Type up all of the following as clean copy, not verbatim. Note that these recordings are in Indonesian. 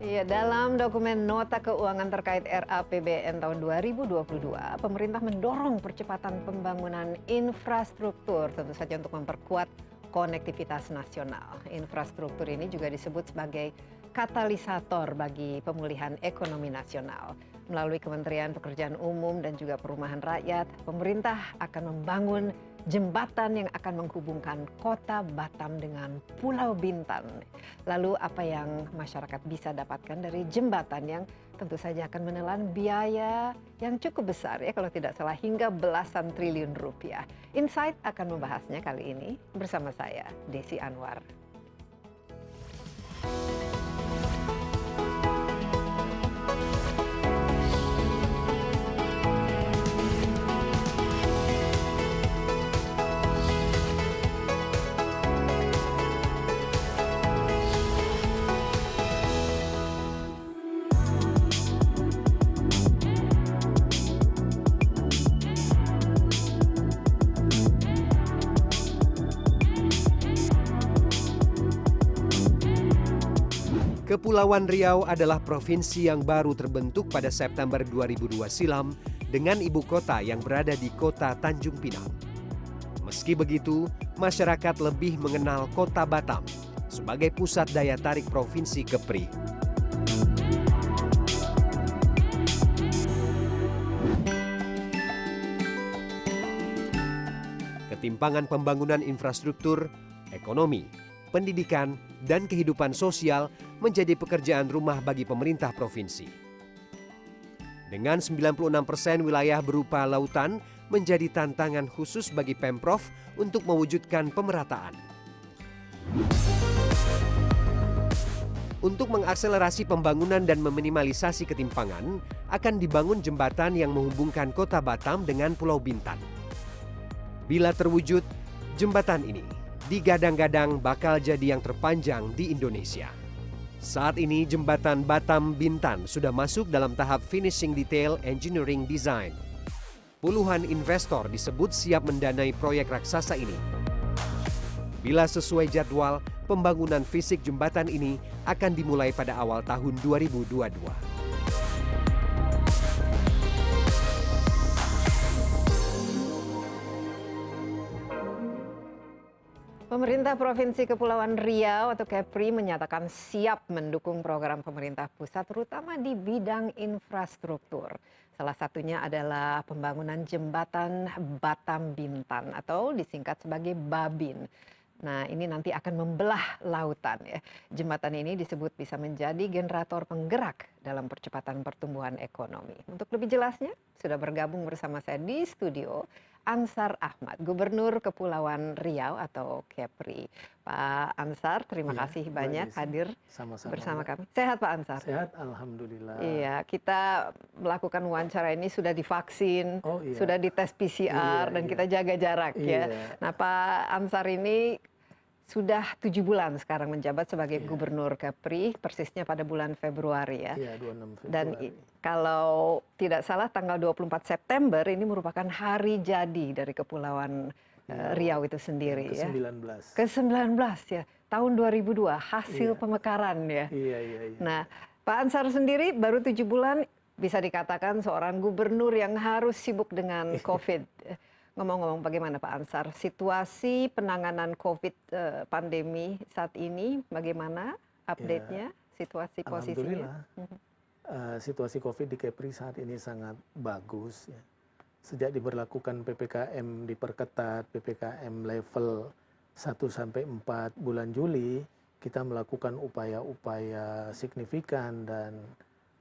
Iya, dalam dokumen nota keuangan terkait RAPBN tahun 2022, pemerintah mendorong percepatan pembangunan infrastruktur, tentu saja untuk memperkuat konektivitas nasional. Infrastruktur ini juga disebut sebagai katalisator bagi pemulihan ekonomi nasional. Melalui Kementerian Pekerjaan Umum dan juga Perumahan Rakyat, pemerintah akan membangun jembatan yang akan menghubungkan kota Batam dengan Pulau Bintan. Lalu apa yang masyarakat bisa dapatkan dari jembatan yang tentu saja akan menelan biaya yang cukup besar ya, kalau tidak salah hingga belasan triliun rupiah. Insight akan membahasnya kali ini bersama saya, Desi Anwar. Kepulauan Riau adalah provinsi yang baru terbentuk pada September 2002 silam dengan ibu kota yang berada di kota Tanjung Pinang. Meski begitu, masyarakat lebih mengenal kota Batam sebagai pusat daya tarik provinsi Kepri. Ketimpangan pembangunan infrastruktur, ekonomi, pendidikan, dan kehidupan sosial menjadi pekerjaan rumah bagi pemerintah provinsi. Dengan 96% wilayah berupa lautan menjadi tantangan khusus bagi Pemprov untuk mewujudkan pemerataan. Untuk mengakselerasi pembangunan dan meminimalisasi ketimpangan, akan dibangun jembatan yang menghubungkan kota Batam dengan Pulau Bintan. Bila terwujud, jembatan ini digadang-gadang bakal jadi yang terpanjang di Indonesia. Saat ini jembatan Batam Bintan sudah masuk dalam tahap finishing detail engineering design. Puluhan investor disebut siap mendanai proyek raksasa ini. Bila sesuai jadwal, pembangunan fisik jembatan ini akan dimulai pada awal tahun 2022. Pemerintah Provinsi Kepulauan Riau atau Kepri menyatakan siap mendukung program pemerintah pusat terutama di bidang infrastruktur. Salah satunya adalah pembangunan jembatan Batam Bintan atau disingkat sebagai Babin. Nah, ini nanti akan membelah lautan ya. Jembatan ini disebut bisa menjadi generator penggerak dalam percepatan pertumbuhan ekonomi. Untuk lebih jelasnya, sudah bergabung bersama saya di studio Ansar Ahmad, Gubernur Kepulauan Riau atau Kepri. Pak Ansar, terima kasih banyak hadir bersama kami. Sehat Pak Ansar? Sehat, alhamdulillah. Iya, kita melakukan wawancara ini sudah divaksin, sudah dites PCR, dan kita jaga jarak ya. Nah Pak Ansar ini sudah 7 bulan sekarang menjabat sebagai Gubernur Kepri, persisnya pada bulan Februari ya. Iya, 26 Februari. Dan kalau tidak salah tanggal 24 September ini merupakan hari jadi dari Kepulauan Riau itu sendiri ya. Ke-19. Ke-19 ya, tahun 2002 hasil pemekaran ya. Iya. Nah, Pak Ansar sendiri baru 7 bulan bisa dikatakan seorang gubernur yang harus sibuk dengan COVID. Ngomong-ngomong bagaimana Pak Ansar, situasi penanganan COVID pandemi saat ini bagaimana update-nya, situasi posisinya? Alhamdulillah, situasi COVID di Kepri saat ini sangat bagus ya. Sejak diberlakukan PPKM diperketat, PPKM level 1 sampai 4 bulan Juli, kita melakukan upaya-upaya signifikan dan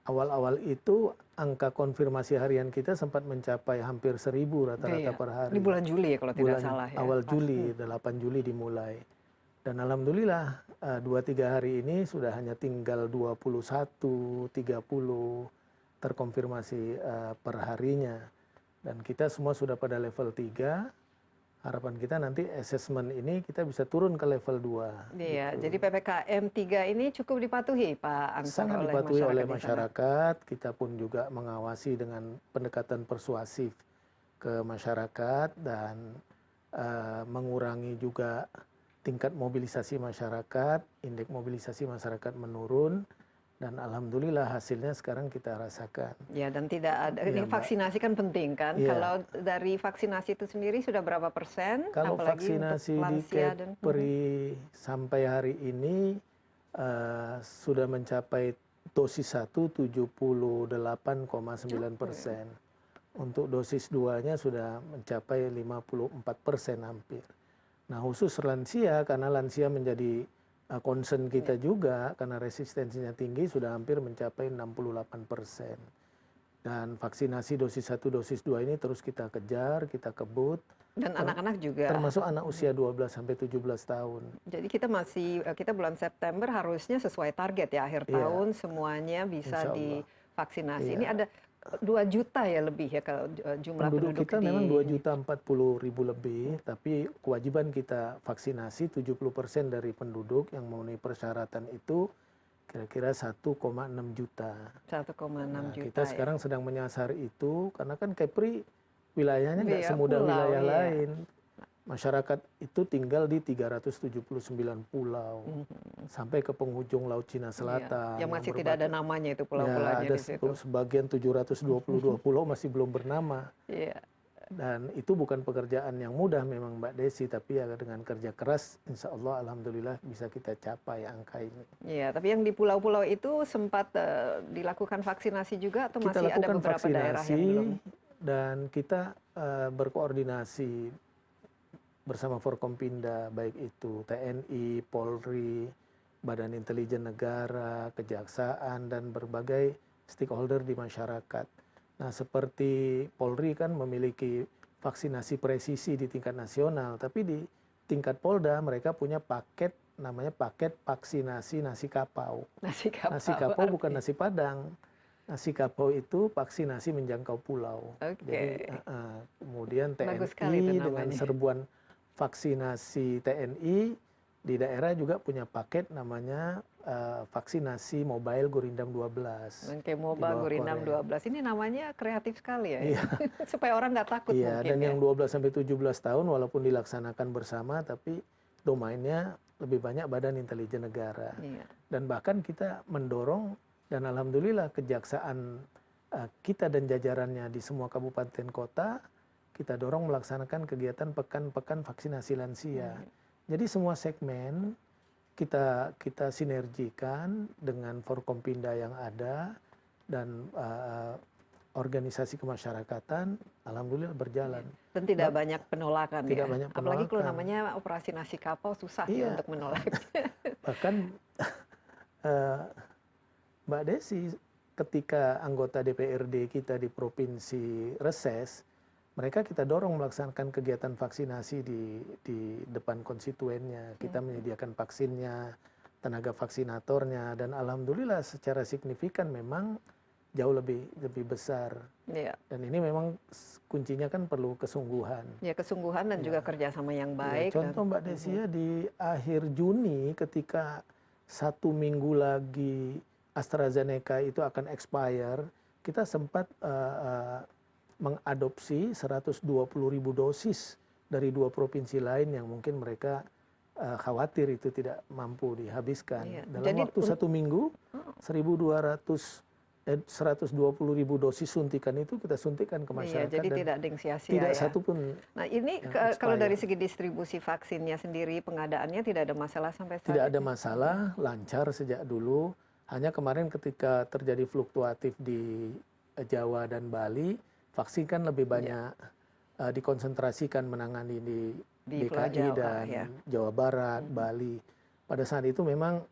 awal-awal itu angka konfirmasi harian kita sempat mencapai hampir 1.000 rata-rata per hari. Di bulan Juli ya kalau tidak salah ya. Awal Juli, 8 Juli dimulai. Dan alhamdulillah 2-3 hari ini sudah hanya tinggal 21, 30 terkonfirmasi per harinya. Dan kita semua sudah pada level 3. Harapan kita nanti assessment ini kita bisa turun ke level 2. Iya, gitu. jadi PPKM 3 ini cukup dipatuhi Pak Ansar Sangat dipatuhi oleh masyarakat. Kita pun juga mengawasi dengan pendekatan persuasif ke masyarakat dan mengurangi juga tingkat mobilisasi masyarakat, indeks mobilisasi masyarakat menurun dan alhamdulillah hasilnya sekarang kita rasakan. Ya, dan tidak ada, Ya, ini Mbak. vaksinasi kan penting kan? Iya. Kalau dari vaksinasi itu sendiri sudah berapa persen? Kalau Apalagi vaksinasi untuk di lansia dan Kepri sampai hari ini sudah mencapai dosis 1 78,9%. Untuk dosis 2-nya sudah mencapai 54% hampir. Nah, khusus lansia, karena lansia menjadi concern kita juga, karena resistensinya tinggi, sudah hampir mencapai 68%. Dan vaksinasi dosis 1, dosis 2 ini terus kita kejar, kita kebut. dan anak-anak juga. Termasuk anak usia 12 sampai 17 tahun. Jadi kita bulan September harusnya sesuai target ya, akhir Iya. tahun semuanya bisa Insya Allah. divaksinasi. Iya. Ini ada 2 juta ya lebih ya kalau jumlah Penduduk kita di memang 2.040.000 lebih, tapi kewajiban kita vaksinasi 70% dari penduduk yang memenuhi persyaratan itu kira-kira 1,6 juta. 1,6 Nah, juta kita ya. sekarang sedang menyasar itu karena kan Kepri wilayahnya nggak Iya, semudah pulau, wilayah iya. lain. Masyarakat itu tinggal di 379 pulau sampai ke penghujung Laut Cina Selatan. Yang masih tidak ada namanya itu Ya, pulau-pulau ada di situ. sebagian 722 pulau masih belum bernama. Iya. Dan itu bukan pekerjaan yang mudah memang Mbak Desi, tapi ya dengan kerja keras insya Allah alhamdulillah bisa kita capai angka ini. Iya, tapi yang di pulau-pulau itu sempat dilakukan vaksinasi juga atau Kita masih ada lakukan beberapa daerah yang belum? dan kita berkoordinasi bersama Forkompinda, baik itu TNI, Polri, Badan Intelijen Negara, Kejaksaan, dan berbagai stakeholder di masyarakat. Nah, seperti Polri kan memiliki vaksinasi presisi di tingkat nasional, tapi di tingkat Polda mereka punya paket, namanya paket vaksinasi nasi kapau. Nasi kapau. Nasi kapau bukan nasi Padang. Nasi kapau itu vaksinasi menjangkau pulau. Oke. Jadi, kemudian Bagus sekali itu TNI dengan namanya. serbuan vaksinasi TNI di daerah juga punya paket namanya vaksinasi mobile Gurindam 12. Oke, di Moba bawah Gurindam Korea. 12. Ini namanya kreatif sekali ya. Iya. Supaya orang nggak takut Iya, mungkin dan ya. yang 12 sampai 17 tahun walaupun dilaksanakan bersama tapi domainnya lebih banyak Badan Intelijen Negara. Iya. Dan bahkan kita mendorong dan alhamdulillah kejaksaan kita dan jajarannya di semua kabupaten kota kita dorong melaksanakan kegiatan pekan-pekan vaksinasi lansia. Jadi semua segmen kita sinergikan dengan Forkompinda yang ada dan organisasi kemasyarakatan, alhamdulillah berjalan. Dan tidak banyak penolakan Tidak ya. banyak Apalagi kalau penolakan. namanya operasi nasi kapau susah ya Iya. untuk menolak. Bahkan Mbak Desi, ketika anggota DPRD kita di provinsi reses, mereka kita dorong melaksanakan kegiatan vaksinasi di depan konstituennya. Kita menyediakan vaksinnya, tenaga vaksinatornya, dan alhamdulillah secara signifikan memang jauh lebih besar. Iya. Dan ini memang kuncinya kan perlu kesungguhan. Ya, kesungguhan dan juga kerjasama yang Ya, baik. contoh Mbak Desi ya, di akhir Juni ketika 1 minggu lagi AstraZeneca itu akan expire, kita sempat mengadopsi 120.000 dosis dari 2 provinsi lain yang mungkin mereka khawatir itu tidak mampu dihabiskan. Iya. Dalam Jadi waktu 1 minggu, 120.000 dosis suntikan itu kita suntikan ke Iya, masyarakat. jadi dan tidak ada yang sia-sia tidak ya. satu pun Nah, ini yang kalau dari expired. segi distribusi vaksinnya sendiri, pengadaannya tidak ada masalah sampai saat tidak ada ini? masalah, lancar sejak dulu. Hanya kemarin ketika terjadi fluktuatif di Jawa dan Bali, vaksin kan lebih banyak dikonsentrasikan menangani di Pulau DKI Jawa, dan ya. Jawa Barat, Bali. Pada saat itu memang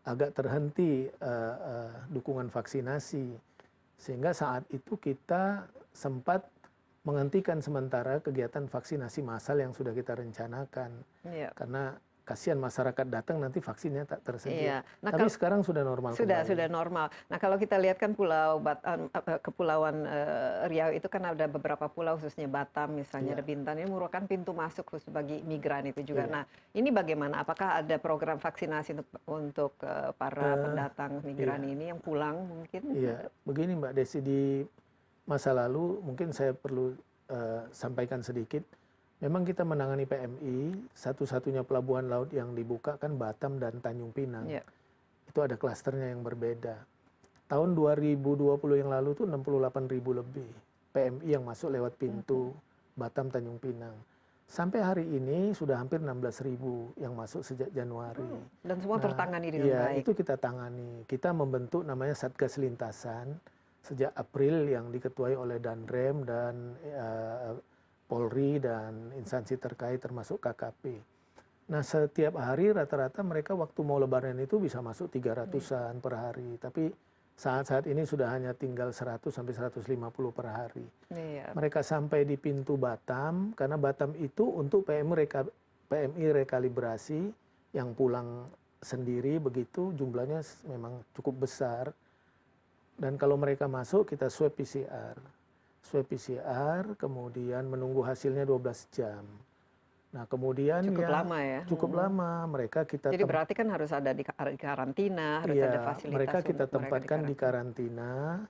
agak terhenti dukungan vaksinasi. Sehingga saat itu kita sempat menghentikan sementara kegiatan vaksinasi massal yang sudah kita rencanakan. Iya. Karena kasihan masyarakat datang nanti vaksinnya tak Iya. tersedia. Nah, Tapi sekarang sudah normal kembali. sudah normal. Nah, kalau kita lihat kan kepulauan Riau itu kan ada beberapa pulau, khususnya Batam misalnya, Iya. ada Bintan, ini merupakan pintu masuk khusus bagi migran itu juga. Iya. Nah, ini bagaimana? Apakah ada program vaksinasi untuk para pendatang migran ini yang pulang mungkin? Iya, begini Mbak Desi, di masa lalu mungkin saya perlu sampaikan sedikit. Memang kita menangani PMI, satu-satunya pelabuhan laut yang dibuka kan Batam dan Tanjung Pinang. Iya. itu ada klasternya yang berbeda. Tahun 2020 yang lalu tuh 68.000 lebih PMI yang masuk lewat pintu Batam Tanjung Pinang. Sampai hari ini sudah hampir 16.000 yang masuk sejak Januari. Dan semua tertangani dengan ya, baik. itu kita tangani. Kita membentuk namanya Satgas Lintasan sejak April yang diketuai oleh Danrem dan Polri dan instansi terkait termasuk KKP. Nah, setiap hari rata-rata mereka waktu mau lebaran itu bisa masuk 300-an per hari. Tapi saat-saat ini sudah hanya tinggal 100 sampai 150 per hari. Iya. Mereka sampai di pintu Batam, karena Batam itu untuk PMI rekalibrasi yang pulang sendiri begitu, jumlahnya memang cukup besar. Dan kalau mereka masuk, kita swab PCR. Swab PCR, kemudian menunggu hasilnya 12 jam. Nah, kemudian Cukup lama ya. cukup lama. Mereka kita Jadi berarti kan harus ada di karantina, harus ada fasilitas mereka kita untuk tempatkan di karantina,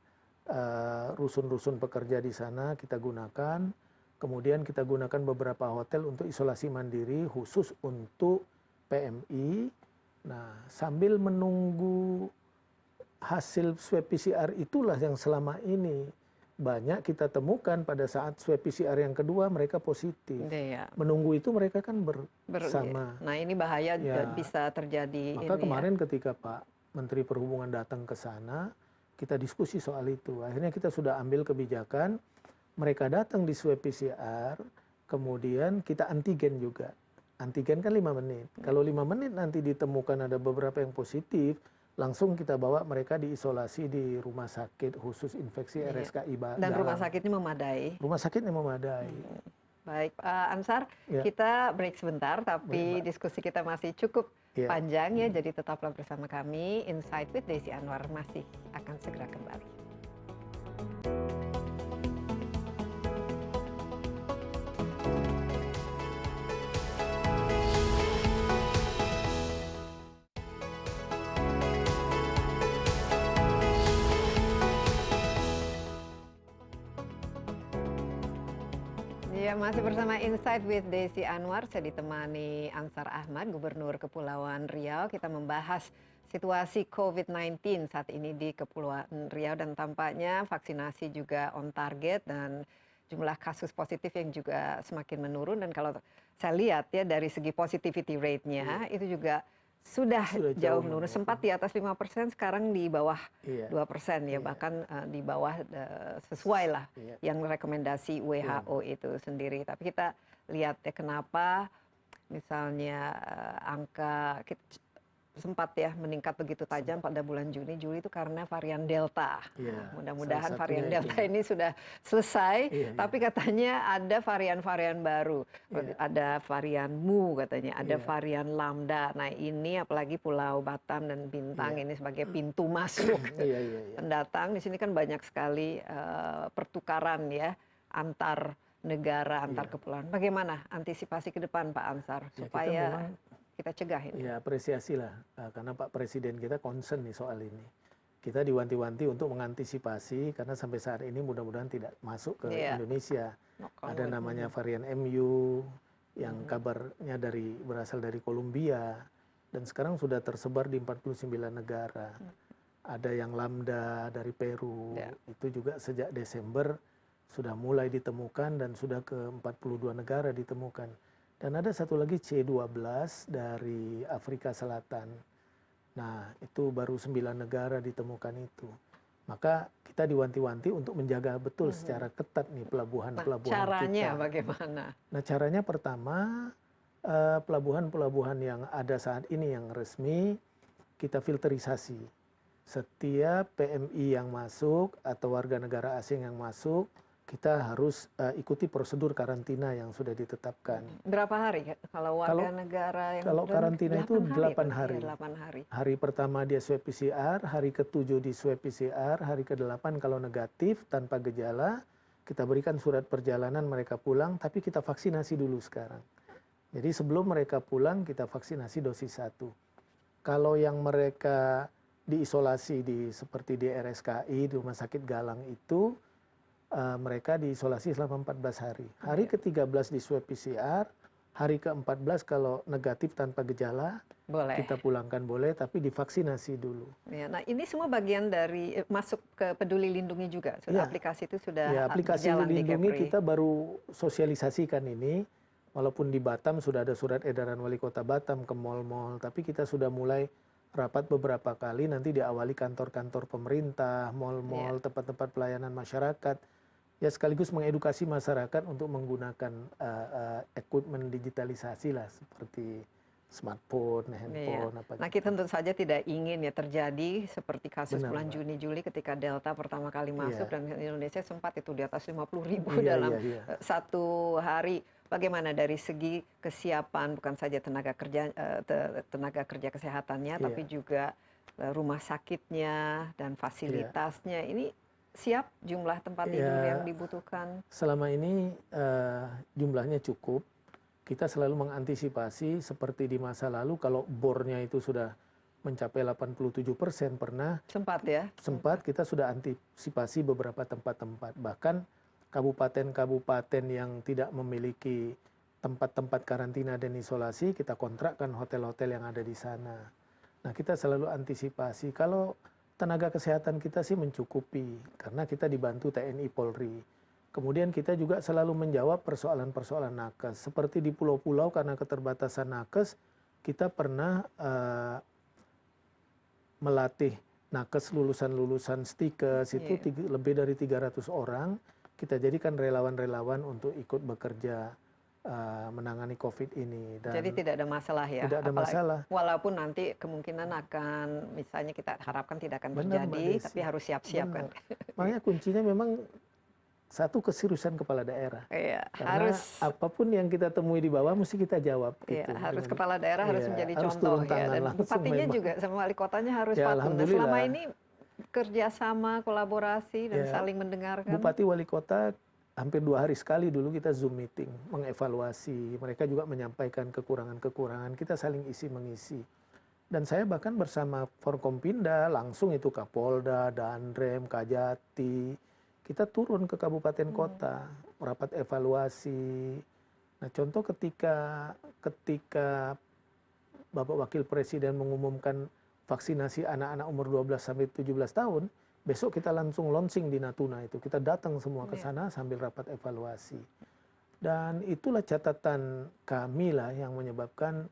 rusun-rusun pekerja di sana kita gunakan. Kemudian kita gunakan beberapa hotel untuk isolasi mandiri khusus untuk PMI. Nah, sambil menunggu hasil swab PCR itulah yang selama ini banyak kita temukan pada saat swab PCR yang kedua mereka positif. Iya. Menunggu itu mereka kan bersama. Nah, ini bahaya bisa terjadi. Maka kemarin ketika Pak Menteri Perhubungan datang ke sana, kita diskusi soal itu. Akhirnya kita sudah ambil kebijakan, mereka datang di swab PCR, kemudian kita antigen juga. Antigen kan 5 menit. Kalau 5 menit nanti ditemukan ada beberapa yang positif, langsung kita bawa mereka diisolasi di rumah sakit khusus infeksi RSKI Dalam. Dan rumah sakitnya memadai. Rumah sakitnya memadai. Baik, Pak Ansar, kita break sebentar, tapi diskusi kita masih cukup panjang ya, jadi tetaplah bersama kami. Insight with Desi Anwar masih akan segera kembali. Ya, masih bersama Insight with Desi Anwar. Saya ditemani Ansar Ahmad, Gubernur Kepulauan Riau. Kita membahas situasi COVID-19 saat ini di Kepulauan Riau dan tampaknya vaksinasi juga on target dan jumlah kasus positif yang juga semakin menurun. Dan kalau saya lihat ya dari segi positivity rate-nya itu juga sudah jauh menurun. Sempat di atas 5%, sekarang di bawah 2% ya, bahkan di bawah sesuai lah yang rekomendasi WHO itu sendiri. Tapi kita lihat ya kenapa misalnya angka sempat ya meningkat begitu tajam pada bulan Juni, Juli itu karena varian Delta. Mudah-mudahan varian Delta ini sudah selesai, tapi katanya ada varian-varian baru. Ada varian Mu katanya, ada varian Lambda. Nah, ini apalagi Pulau Batam dan Bintang ini sebagai pintu masuk pendatang. Di sini kan banyak sekali pertukaran ya antar negara, antar kepulauan. Bagaimana antisipasi ke depan Pak Ansar supaya kita cegah ini? Ya, apresiasi lah, karena Pak Presiden kita concern nih soal ini. Kita diwanti-wanti untuk mengantisipasi, karena sampai saat ini mudah-mudahan tidak masuk ke Indonesia. Ada namanya varian MU, yang kabarnya berasal dari Kolombia, dan sekarang sudah tersebar di 49 negara. Ada yang Lambda dari Peru, itu juga sejak Desember sudah mulai ditemukan dan sudah ke 42 negara ditemukan. Dan ada satu lagi C12 dari Afrika Selatan. Nah, itu baru 9 negara ditemukan itu. Maka kita diwanti-wanti untuk menjaga betul secara ketat nih pelabuhan-pelabuhan kita. Caranya bagaimana? Nah, caranya pertama, pelabuhan-pelabuhan yang ada saat ini yang resmi, kita filterisasi. Setiap PMI yang masuk atau warga negara asing yang masuk, kita harus ikuti prosedur karantina yang sudah ditetapkan. Berapa hari kalau warga negara yang kalau karantina itu 8 hari. 8 hari. Hari pertama dia swab PCR, hari ke-7 di swab PCR, hari ke-8 kalau negatif tanpa gejala, kita berikan surat perjalanan mereka pulang, tapi kita vaksinasi dulu sekarang. Jadi sebelum mereka pulang kita vaksinasi dosis 1. Kalau yang mereka diisolasi seperti di RSKI, di Rumah Sakit Galang itu, mereka diisolasi selama 14 hari. Hari ke-13 di swab PCR, hari ke-14 kalau negatif tanpa gejala, Boleh. kita pulangkan boleh, tapi divaksinasi dulu. Ya, nah ini semua bagian dari masuk ke Peduli Lindungi juga. Sudah Iya. aplikasi itu sudah Ya, aplikasi berjalan di Lindungi Kepri. kita baru sosialisasikan ini, walaupun di Batam sudah ada surat edaran Wali Kota Batam ke mal-mal, tapi kita sudah mulai rapat beberapa kali, nanti diawali kantor-kantor pemerintah, mal-mal, tempat-tempat pelayanan masyarakat, ya sekaligus mengedukasi masyarakat untuk menggunakan equipment digitalisasi lah, seperti smartphone, handphone, apa Nah, gitu. kita tentu saja tidak ingin ya terjadi seperti kasus Benar, bulan Mbak. Juni Juli ketika Delta pertama kali masuk dan Indonesia sempat itu di atas 50.000 Iya, dalam iya, iya. satu hari. Bagaimana dari segi kesiapan bukan saja tenaga kerja kesehatannya, Iya. tapi juga rumah sakitnya dan fasilitasnya. Ini siap jumlah tempat tidur yang dibutuhkan? Selama ini jumlahnya cukup. Kita selalu mengantisipasi seperti di masa lalu kalau bornya itu sudah mencapai 87% pernah. Sempat ya? Sempat kita sudah antisipasi beberapa tempat-tempat. Bahkan kabupaten-kabupaten yang tidak memiliki tempat-tempat karantina dan isolasi, kita kontrakkan hotel-hotel yang ada di sana. Nah, kita selalu antisipasi. Kalau tenaga kesehatan kita sih mencukupi, karena kita dibantu TNI Polri. Kemudian kita juga selalu menjawab persoalan-persoalan nakes. Seperti di pulau-pulau karena keterbatasan nakes, kita pernah melatih nakes lulusan-lulusan stikes itu lebih dari 300 orang. Kita jadikan relawan-relawan untuk ikut bekerja menangani COVID ini. Dan jadi tidak ada masalah ya? Tidak ada masalah. Walaupun nanti kemungkinan akan, misalnya kita harapkan tidak akan Benar, terjadi, Mbak Desi. tapi harus siap-siap kan? Makanya kuncinya memang satu keseriusan kepala daerah. Iya, Karena apapun yang kita temui di bawah mesti kita jawab. Iya, gitu. harus kepala daerah harus menjadi harus contoh turun ya, tangan dan langsung bupatinya memang. juga sama wali kotanya harus Ya, patuh. Nah, alhamdulillah. selama ini kerjasama, kolaborasi dan Ya, saling mendengarkan. Bupati wali kota hampir 2 hari sekali dulu kita Zoom meeting, mengevaluasi. Mereka juga menyampaikan kekurangan-kekurangan, kita saling isi mengisi. Dan saya bahkan bersama Forkompinda, langsung itu Kapolda, Danrem, Kajati, kita turun ke kabupaten kota, rapat evaluasi. Nah, contoh ketika Bapak Wakil Presiden mengumumkan vaksinasi anak-anak umur 12 sampai 17 tahun, besok kita langsung launching di Natuna itu. Kita datang semua ke sana sambil rapat evaluasi. Dan itulah catatan kami lah yang menyebabkan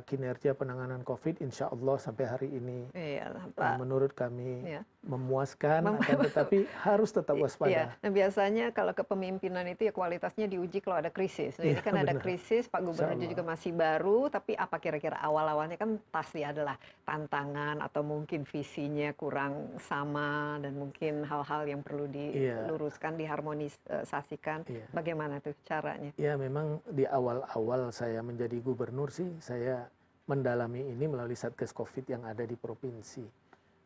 kinerja penanganan COVID insya Allah sampai hari ini menurut kami memuaskan, tetapi harus tetap waspada. Iya. Nah, biasanya kalau kepemimpinan itu ya kualitasnya diuji kalau ada krisis. Nah, ini kan ada krisis, Pak Gubernur juga masih baru, tapi apa kira-kira awal-awalnya kan pasti adalah tantangan atau mungkin visinya kurang sama dan mungkin hal-hal yang perlu diluruskan, diharmonisasikan. Bagaimana tuh caranya? Ya, memang di awal-awal saya menjadi gubernur sih, saya mendalami ini melalui Satgas COVID yang ada di provinsi.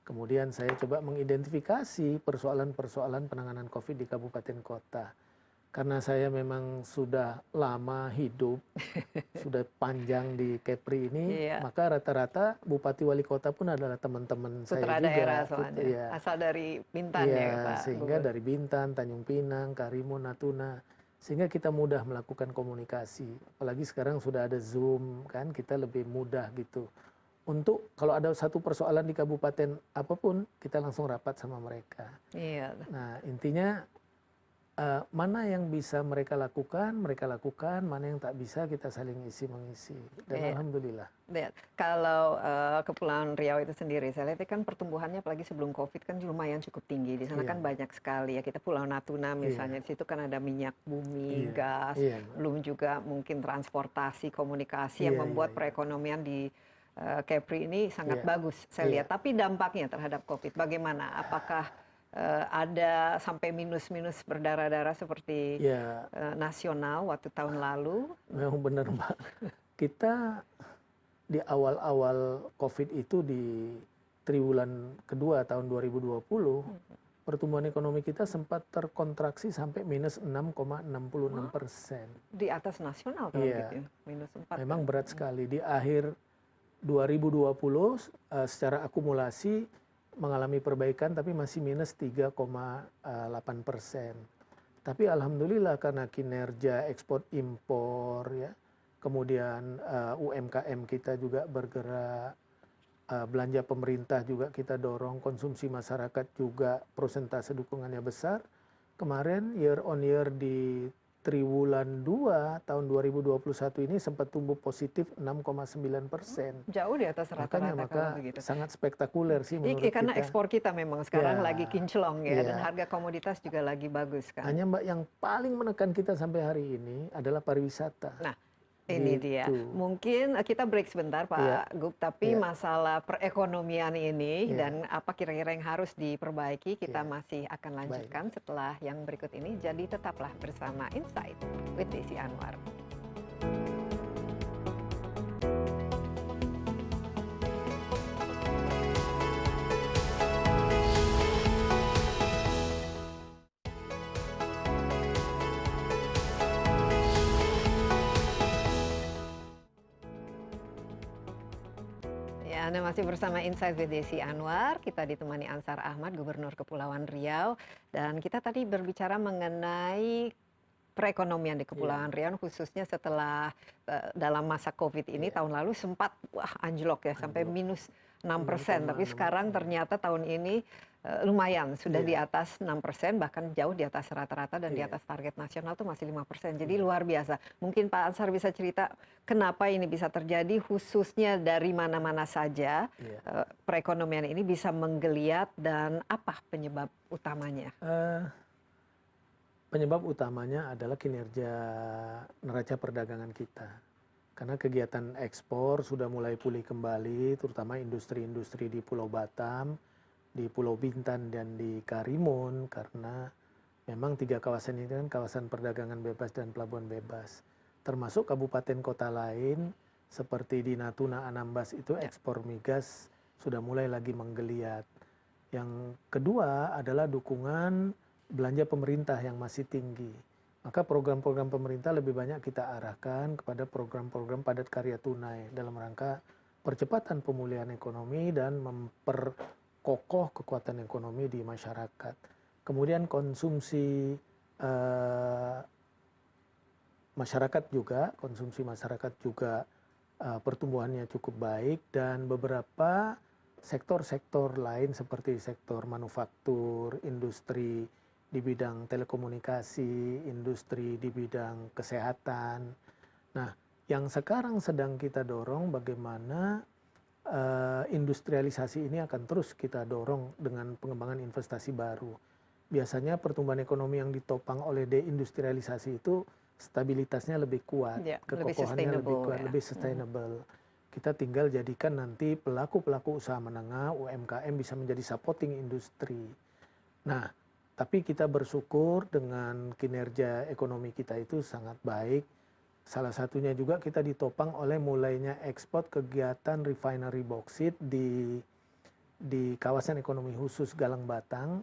Kemudian saya coba mengidentifikasi persoalan-persoalan penanganan COVID di kabupaten kota. Karena saya memang sudah lama hidup, sudah panjang di Kepri ini, maka rata-rata bupati wali kota pun adalah teman-teman saya juga. Daerah soalnya, asal dari Bintan ya Pak sehingga dari Bintan, Tanjung Pinang, Karimun, Natuna. Sehingga kita mudah melakukan komunikasi. Apalagi sekarang sudah ada Zoom, kan kita lebih mudah gitu. Untuk kalau ada satu persoalan di kabupaten apapun, kita langsung rapat sama mereka. Iya. Nah, intinya mana yang bisa mereka lakukan, mana yang tak bisa kita saling isi mengisi. Dan alhamdulillah. Kalau Kepulauan Riau itu sendiri, saya lihat kan pertumbuhannya apalagi sebelum COVID kan lumayan cukup tinggi. Di sana kan banyak sekali ya. Kita Pulau Natuna misalnya, di situ kan ada minyak bumi, gas, belum juga mungkin transportasi, komunikasi yang membuat perekonomian di Kepri ini sangat bagus saya lihat. Tapi dampaknya terhadap COVID bagaimana? Apakah ada sampai minus-minus berdarah-darah seperti nasional waktu tahun lalu? Memang benar Mbak. Kita di awal-awal COVID itu di triwulan kedua tahun 2020, pertumbuhan ekonomi kita sempat terkontraksi sampai minus 6,66%. Di atas nasional kalau gitu, minus 4. Memang berat sekali. Di akhir 2020 secara akumulasi mengalami perbaikan tapi masih minus 3,8%. Tapi alhamdulillah karena kinerja ekspor impor ya, kemudian UMKM kita juga bergerak, belanja pemerintah juga kita dorong, konsumsi masyarakat juga persentase dukungannya besar. Kemarin year on year di triwulan 2 tahun 2021 ini sempat tumbuh positif 6,9%. Jauh di atas Makanya rata-rata kalau begitu. sangat spektakuler sih menurut Karena kita. ekspor kita memang sekarang Ya, lagi kinclong ya, dan ya. harga komoditas juga lagi bagus kan. Hanya Mbak yang paling menekan kita sampai hari ini adalah pariwisata. Nah, ini dia. Gitu. Mungkin kita break sebentar Pak Iya. Gup, tapi Iya. masalah perekonomian ini Iya. dan apa kira-kira yang harus diperbaiki kita Iya. masih akan lanjutkan setelah yang berikut ini. Jadi tetaplah bersama Insight with Desi Anwar. Ya, Anda masih bersama Insight with Desi Anwar. Kita ditemani Ansar Ahmad, Gubernur Kepulauan Riau. Dan kita tadi berbicara mengenai perekonomian di Kepulauan Riau, khususnya setelah dalam masa COVID ini. Tahun lalu sempat anjlok ya, sampai minus 6%. Tapi sekarang ternyata tahun ini lumayan, sudah di atas 6%, bahkan jauh di atas rata-rata dan di atas target nasional itu masih 5%. Jadi luar biasa. Mungkin Pak Ansar bisa cerita kenapa ini bisa terjadi, khususnya dari mana-mana saja perekonomian ini bisa menggeliat dan apa penyebab utamanya? Penyebab utamanya adalah kinerja neraca perdagangan kita. Karena kegiatan ekspor sudah mulai pulih kembali, terutama industri-industri di Pulau Batam, di Pulau Bintan dan di Karimun, karena memang 3 kawasan ini kan kawasan perdagangan bebas dan pelabuhan bebas. Termasuk kabupaten kota lain seperti di Natuna, Anambas itu ekspor migas sudah mulai lagi menggeliat. Yang kedua adalah dukungan belanja pemerintah yang masih tinggi. Maka program-program pemerintah lebih banyak kita arahkan kepada program-program padat karya tunai dalam rangka percepatan pemulihan ekonomi dan memperkokoh kekuatan ekonomi di masyarakat. Kemudian konsumsi masyarakat juga pertumbuhannya cukup baik, dan beberapa sektor-sektor lain seperti sektor manufaktur, industri di bidang telekomunikasi, industri di bidang kesehatan. Nah, yang sekarang sedang kita dorong bagaimana industrialisasi ini akan terus kita dorong dengan pengembangan investasi baru. Biasanya pertumbuhan ekonomi yang ditopang oleh deindustrialisasi itu stabilitasnya lebih kuat, kekokohannya lebih kuat, lebih sustainable. Kita tinggal jadikan nanti pelaku-pelaku usaha menengah, UMKM bisa menjadi supporting industri. Nah, tapi kita bersyukur dengan kinerja ekonomi kita itu sangat baik. Salah satunya juga kita ditopang oleh mulainya ekspor kegiatan refinery boksit di kawasan ekonomi khusus Galang Batang.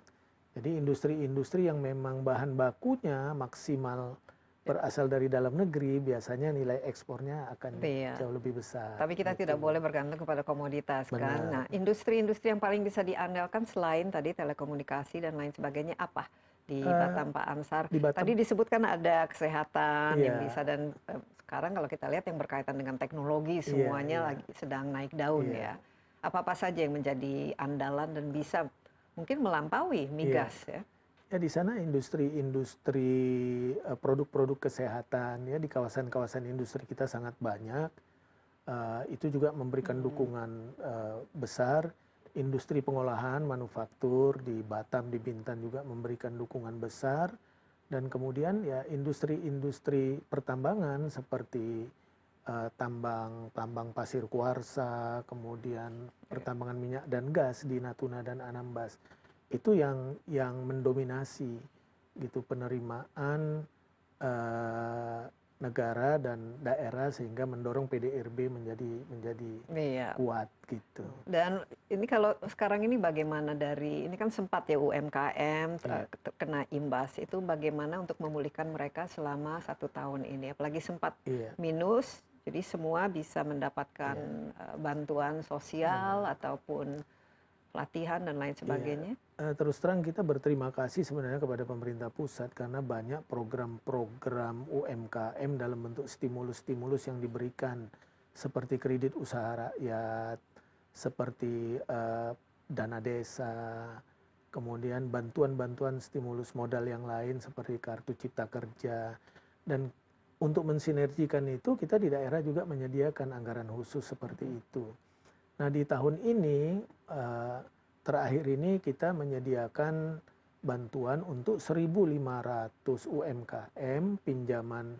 Jadi industri-industri yang memang bahan bakunya maksimal berasal dari dalam negeri, biasanya nilai ekspornya akan jauh lebih besar. Tapi kita tidak boleh bergantung kepada komoditas kan. Nah, industri-industri yang paling bisa diandalkan selain tadi telekomunikasi dan lain sebagainya apa di Batam, Pak Ansar? Tadi disebutkan ada kesehatan yang bisa, dan sekarang kalau kita lihat yang berkaitan dengan teknologi semuanya lagi sedang naik daun ya. Apa-apa saja yang menjadi andalan dan bisa mungkin melampaui migas ya? Ya, di sana industri-industri produk-produk kesehatan ya, di kawasan-kawasan industri kita sangat banyak. Itu juga memberikan dukungan besar. Industri pengolahan manufaktur di Batam, di Bintan juga memberikan dukungan besar. Dan kemudian ya industri-industri pertambangan seperti tambang pasir kuarsa, kemudian pertambangan minyak dan gas di Natuna dan Anambas. Itu yang mendominasi gitu penerimaan negara dan daerah, sehingga mendorong PDRB menjadi kuat gitu. Dan ini kalau sekarang ini bagaimana ini kan sempat ya UMKM kena imbas, itu bagaimana untuk memulihkan mereka selama 1 tahun ini, apalagi sempat minus, jadi semua bisa mendapatkan bantuan sosial ataupun pelatihan dan lain sebagainya? Terus terang kita berterima kasih sebenarnya kepada pemerintah pusat karena banyak program-program UMKM dalam bentuk stimulus-stimulus yang diberikan seperti kredit usaha rakyat, seperti dana desa, kemudian bantuan-bantuan stimulus modal yang lain seperti kartu cipta kerja. Dan untuk mensinergikan itu kita di daerah juga menyediakan anggaran khusus seperti itu. Nah di tahun ini terakhir ini kita menyediakan bantuan untuk 1.500 UMKM pinjaman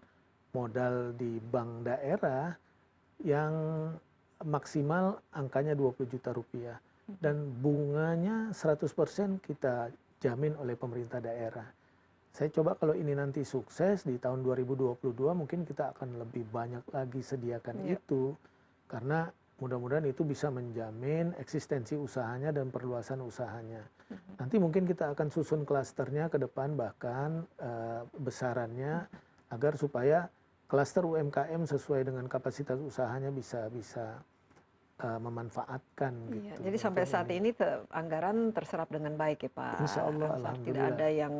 modal di bank daerah yang maksimal angkanya 20 juta rupiah dan bunganya 100% kita jamin oleh pemerintah daerah. Saya coba kalau ini nanti sukses di tahun 2022 mungkin kita akan lebih banyak lagi sediakan itu karena mudah-mudahan itu bisa menjamin eksistensi usahanya dan perluasan usahanya. Nanti mungkin kita akan susun klasternya ke depan bahkan besarannya agar supaya klaster UMKM sesuai dengan kapasitas usahanya bisa memanfaatkan. Iya, Gitu. jadi sampai saat ini anggaran terserap dengan baik ya Pak. Insya Allah, Ansar. alhamdulillah. Tidak ada yang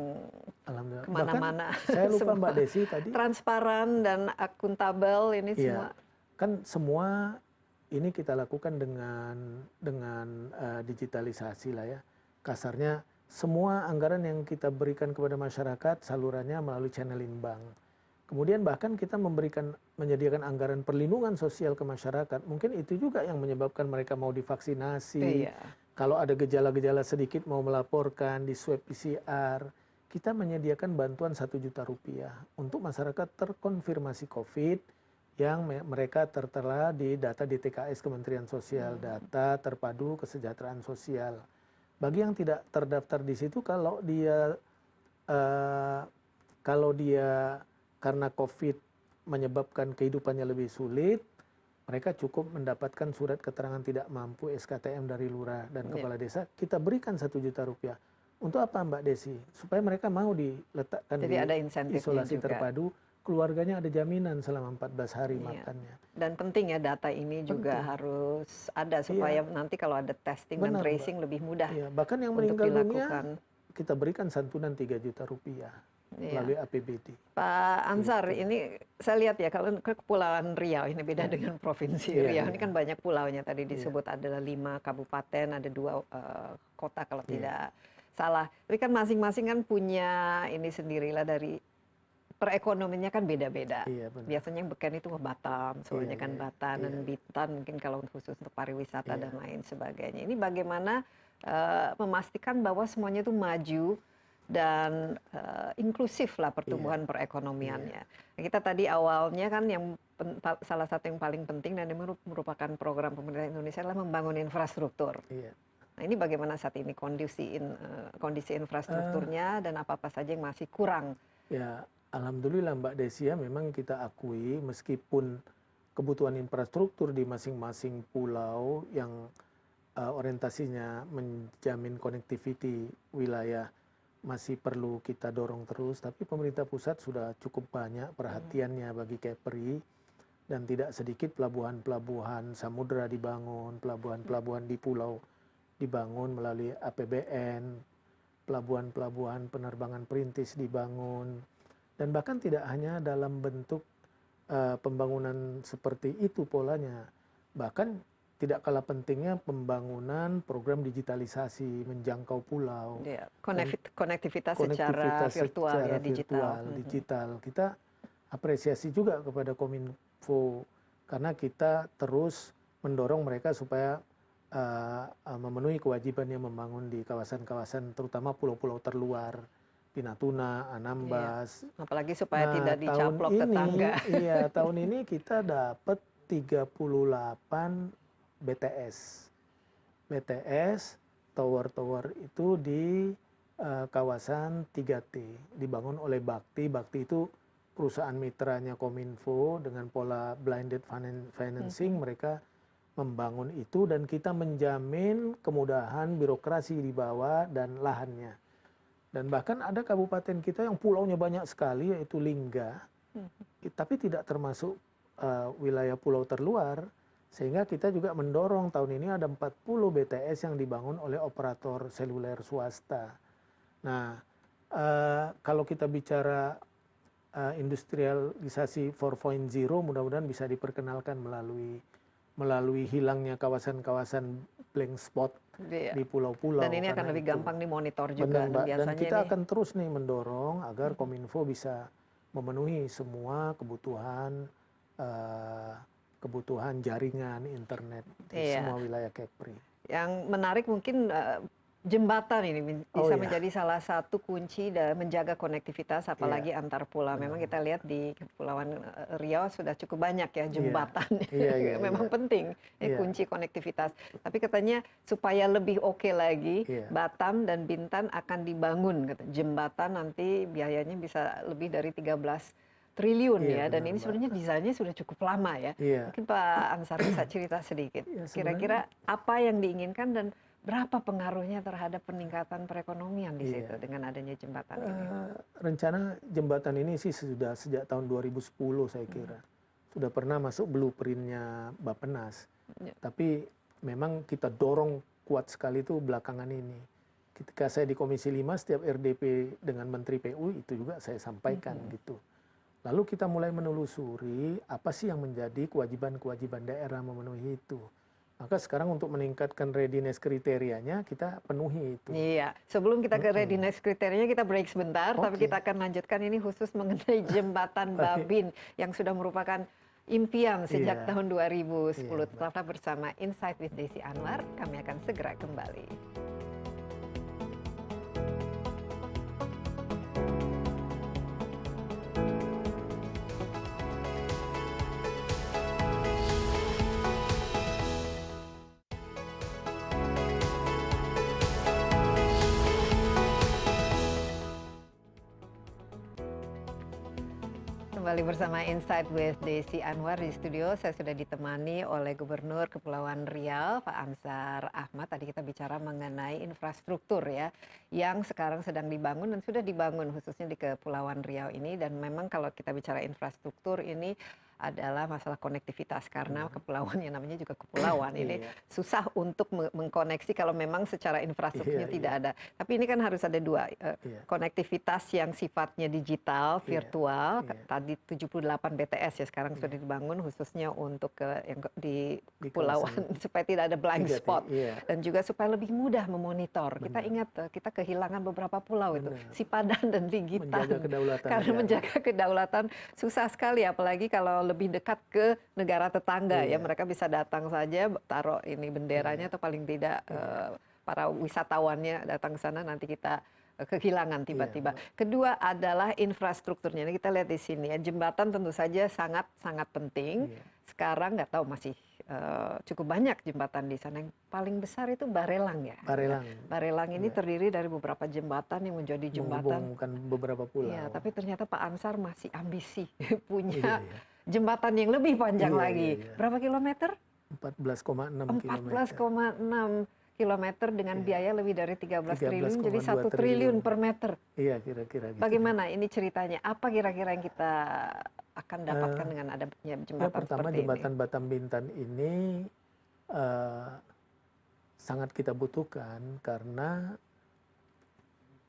Alhamdulillah. kemana-mana. Bahkan saya lupa Mbak Desi tadi. Transparan dan akuntabel ini semua. Kan semua ini kita lakukan dengan digitalisasi lah ya. Kasarnya semua anggaran yang kita berikan kepada masyarakat salurannya melalui channeling bank. Kemudian bahkan kita menyediakan anggaran perlindungan sosial ke masyarakat. Mungkin itu juga yang menyebabkan mereka mau divaksinasi. Iya. Kalau ada gejala-gejala sedikit mau melaporkan di swab PCR. Kita menyediakan bantuan 1 juta rupiah untuk masyarakat terkonfirmasi COVID yang mereka tertera di data DTKS Kementerian Sosial, data terpadu kesejahteraan sosial. Bagi yang tidak terdaftar di situ, kalau dia karena COVID menyebabkan kehidupannya lebih sulit, mereka cukup mendapatkan surat keterangan tidak mampu SKTM dari lurah dan kepala desa. Kita berikan 1 juta rupiah. Untuk apa Mbak Desi? Supaya mereka mau diletakkan Jadi ada insentifnya isolasi juga. terpadu. Keluarganya ada jaminan selama 14 hari makannya. Dan penting ya data ini juga harus ada supaya nanti kalau ada testing dan tracing lebih mudah. Iya, bahkan yang meninggal dunia kita berikan santunan 3 juta rupiah melalui APBD. Pak Ansar, ini saya lihat ya kalau ke Kepulauan Riau ini beda dengan Provinsi Riau. Ini kan banyak pulaunya tadi disebut adalah 5 kabupaten, ada 2 kota kalau tidak salah. Tapi kan masing-masing kan punya ini sendirilah dari perekonomiannya kan beda-beda. Iya, Biasanya yang beken itu Batam, soalnya kan Batam dan Bintan mungkin kalau khusus untuk pariwisata dan lain sebagainya. Ini bagaimana memastikan bahwa semuanya itu maju dan inklusif lah pertumbuhan perekonomiannya. Nah, kita tadi awalnya kan yang salah satu yang paling penting dan ini merupakan program pemerintah Indonesia adalah membangun infrastruktur. Nah ini bagaimana saat ini kondisi infrastrukturnya dan apa-apa saja yang masih kurang? Ya, alhamdulillah Mbak Desi ya, memang kita akui meskipun kebutuhan infrastruktur di masing-masing pulau yang orientasinya menjamin connectivity wilayah masih perlu kita dorong terus, tapi pemerintah pusat sudah cukup banyak perhatiannya bagi Kepri dan tidak sedikit pelabuhan-pelabuhan samudera dibangun, pelabuhan-pelabuhan di pulau dibangun melalui APBN, pelabuhan-pelabuhan penerbangan perintis dibangun, dan bahkan tidak hanya dalam bentuk pembangunan seperti itu polanya, bahkan tidak kalah pentingnya pembangunan program digitalisasi menjangkau pulau, konektivitas secara virtual ya, digital. Kita apresiasi juga kepada Kominfo karena kita terus mendorong mereka supaya memenuhi kewajibannya membangun di kawasan-kawasan terutama pulau-pulau terluar di Natuna, Anambas. Apalagi supaya tidak dicaplok tetangga. Iya, tahun ini kita dapat 38 BTS tower-tower itu di kawasan 3T dibangun oleh Bakti. Bakti itu perusahaan mitranya Kominfo dengan pola blended financing mereka membangun itu dan kita menjamin kemudahan birokrasi di bawah dan lahannya. Dan bahkan ada kabupaten kita yang pulaunya banyak sekali yaitu Lingga, tapi tidak termasuk wilayah pulau terluar Sehingga kita juga mendorong tahun ini ada 40 BTS yang dibangun oleh operator seluler swasta. Nah, kalau kita bicara industrialisasi 4.0, mudah-mudahan bisa diperkenalkan melalui hilangnya kawasan-kawasan blank spot Iya. di pulau-pulau. Dan ini akan karena lebih itu. gampang dimonitor juga. Benar, Mbak. Dan Biasanya kita ini akan terus nih mendorong agar Kominfo bisa memenuhi semua kebutuhan jaringan internet di Iya. semua wilayah Kepri. yang menarik mungkin jembatan ini Oh, bisa iya. menjadi salah satu kunci dalam menjaga konektivitas apalagi antar pulau. Memang kita lihat di Kepulauan Riau sudah cukup banyak ya jembatan. Iya, Memang penting Iya. kunci konektivitas. Tapi katanya supaya lebih oke lagi, Iya. Batam dan Bintan akan dibangun. Jembatan nanti biayanya bisa lebih dari 13 triliun Iya, ya, dan benar, ini Mbak. sebenarnya desainnya sudah cukup lama ya. Iya. Mungkin Pak Ansar bisa cerita sedikit. Ya, Kira-kira apa yang diinginkan dan berapa pengaruhnya terhadap peningkatan perekonomian di Iya. situ dengan adanya jembatan ini? Rencana jembatan ini sih sudah sejak tahun 2010 saya kira. Sudah pernah masuk blueprintnya Bappenas. Ya. Tapi memang kita dorong kuat sekali itu belakangan ini. Ketika saya di Komisi 5 setiap RDP dengan Menteri PU itu juga saya sampaikan gitu. Lalu kita mulai menelusuri apa sih yang menjadi kewajiban-kewajiban daerah memenuhi itu. Maka sekarang untuk meningkatkan readiness kriterianya kita penuhi itu. Iya, sebelum kita ke readiness kriterianya kita break sebentar, tapi Oke. kita akan lanjutkan ini khusus mengenai jembatan Babin yang sudah merupakan impian sejak Iya. tahun 2010. Iya, Tetaplah bersama Insight with Desi Anwar, kami akan segera kembali. Kembali bersama Insight with Desi Anwar di studio. Saya sudah ditemani oleh Gubernur Kepulauan Riau, Pak Ansar Ahmad. Tadi kita bicara mengenai infrastruktur ya, yang sekarang sedang dibangun dan sudah dibangun khususnya di Kepulauan Riau ini. Dan memang kalau kita bicara infrastruktur ini adalah masalah konektivitas karena kepulauan yang namanya juga kepulauan ini susah untuk mengkoneksi kalau memang secara infrastrukturnya tidak ada. Tapi ini kan harus ada dua, konektivitas yang sifatnya digital, virtual. Tadi 78 BTS ya sekarang sudah dibangun khususnya untuk yang di kepulauan supaya tidak ada blank spot dan juga supaya lebih mudah memonitor. Kita ingat kita kehilangan beberapa pulau itu, Sipadan dan Ligitan. Karena menjaga kedaulatan susah sekali apalagi kalau lebih dekat ke negara tetangga ya, mereka bisa datang saja taruh ini benderanya atau paling tidak para wisatawannya datang ke sana nanti kita kehilangan tiba-tiba. Kedua adalah infrastrukturnya. Ini kita lihat di sini ya, jembatan tentu saja sangat penting. Sekarang nggak tahu masih cukup banyak jembatan di sana. Yang paling besar itu Barelang ya. Barelang ini terdiri dari beberapa jembatan yang menjadi jembatan menghubungkan beberapa pulau. Iya, tapi ternyata Pak Ansar masih ambisi punya jembatan yang lebih panjang lagi. Berapa kilometer? 14,6 kilometer dengan biaya lebih dari 13 triliun, jadi 1 triliun per meter. Iya, kira-kira gitu. Bagaimana ini ceritanya? Apa kira-kira yang kita akan dapatkan dengan adanya jembatan pertama, seperti jembatan ini? Batam Bintan ini sangat kita butuhkan karena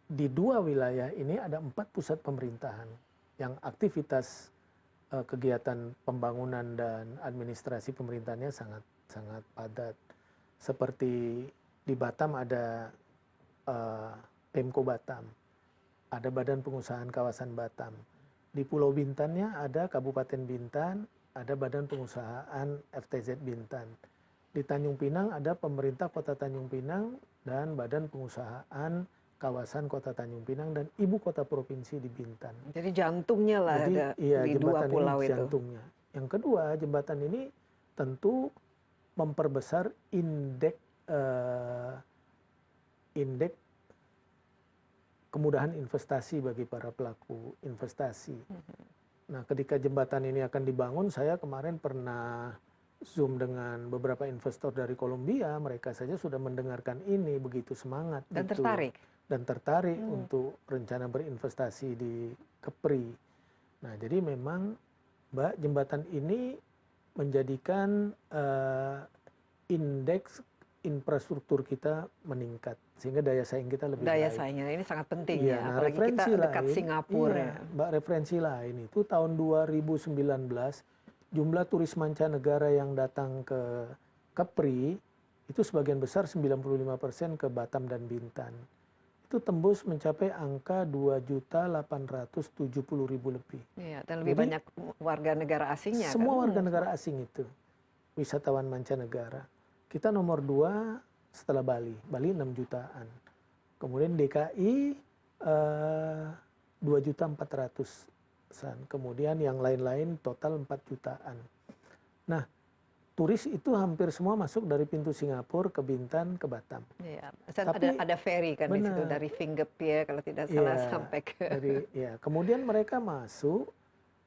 di dua wilayah ini ada 4 pusat pemerintahan yang aktivitas kegiatan pembangunan dan administrasi pemerintahannya sangat padat. Seperti di Batam ada Pemko Batam, ada Badan Pengusahaan Kawasan Batam. Di Pulau Bintannya ada Kabupaten Bintan, ada Badan Pengusahaan FTZ Bintan. Di Tanjung Pinang ada pemerintah Kota Tanjung Pinang dan Badan Pengusahaan Kawasan Kota Tanjung Pinang dan Ibu Kota Provinsi di Bintan. Jadi jantungnya lah di dua pulau itu. Jantungnya. Yang kedua, jembatan ini tentu memperbesar indeks kemudahan investasi bagi para pelaku investasi. Nah, ketika jembatan ini akan dibangun, saya kemarin pernah Zoom dengan beberapa investor dari Kolombia, mereka saja sudah mendengarkan ini begitu semangat Dan gitu. tertarik. Untuk rencana berinvestasi di Kepri. Nah, jadi memang Mbak, jembatan ini menjadikan indeks infrastruktur kita meningkat sehingga daya saing kita lebih Daya baik. saingnya ini sangat penting Iya, ya, nah apalagi kita referensi dekat lain, Singapura. iya, Mbak, referensi lain itu tahun 2019 jumlah turis mancanegara yang datang ke Kepri itu sebagian besar 95% ke Batam dan Bintan. Itu tembus mencapai angka 2.870.000 lebih. Iya, dan lebih Jadi, banyak warga negara asingnya semua kan. warga negara asing itu, wisatawan mancanegara. Kita nomor 2 setelah Bali, Bali 6 jutaan. Kemudian DKI 2.400.000-an. Kemudian yang lain-lain total 4 jutaan. Nah, turis itu hampir semua masuk dari pintu Singapura ke Bintan ke Batam. Iya, dan Tapi ada ferry kan di situ benar, dari Finger Pier kalau tidak salah iya, sampai ke. kemudian mereka masuk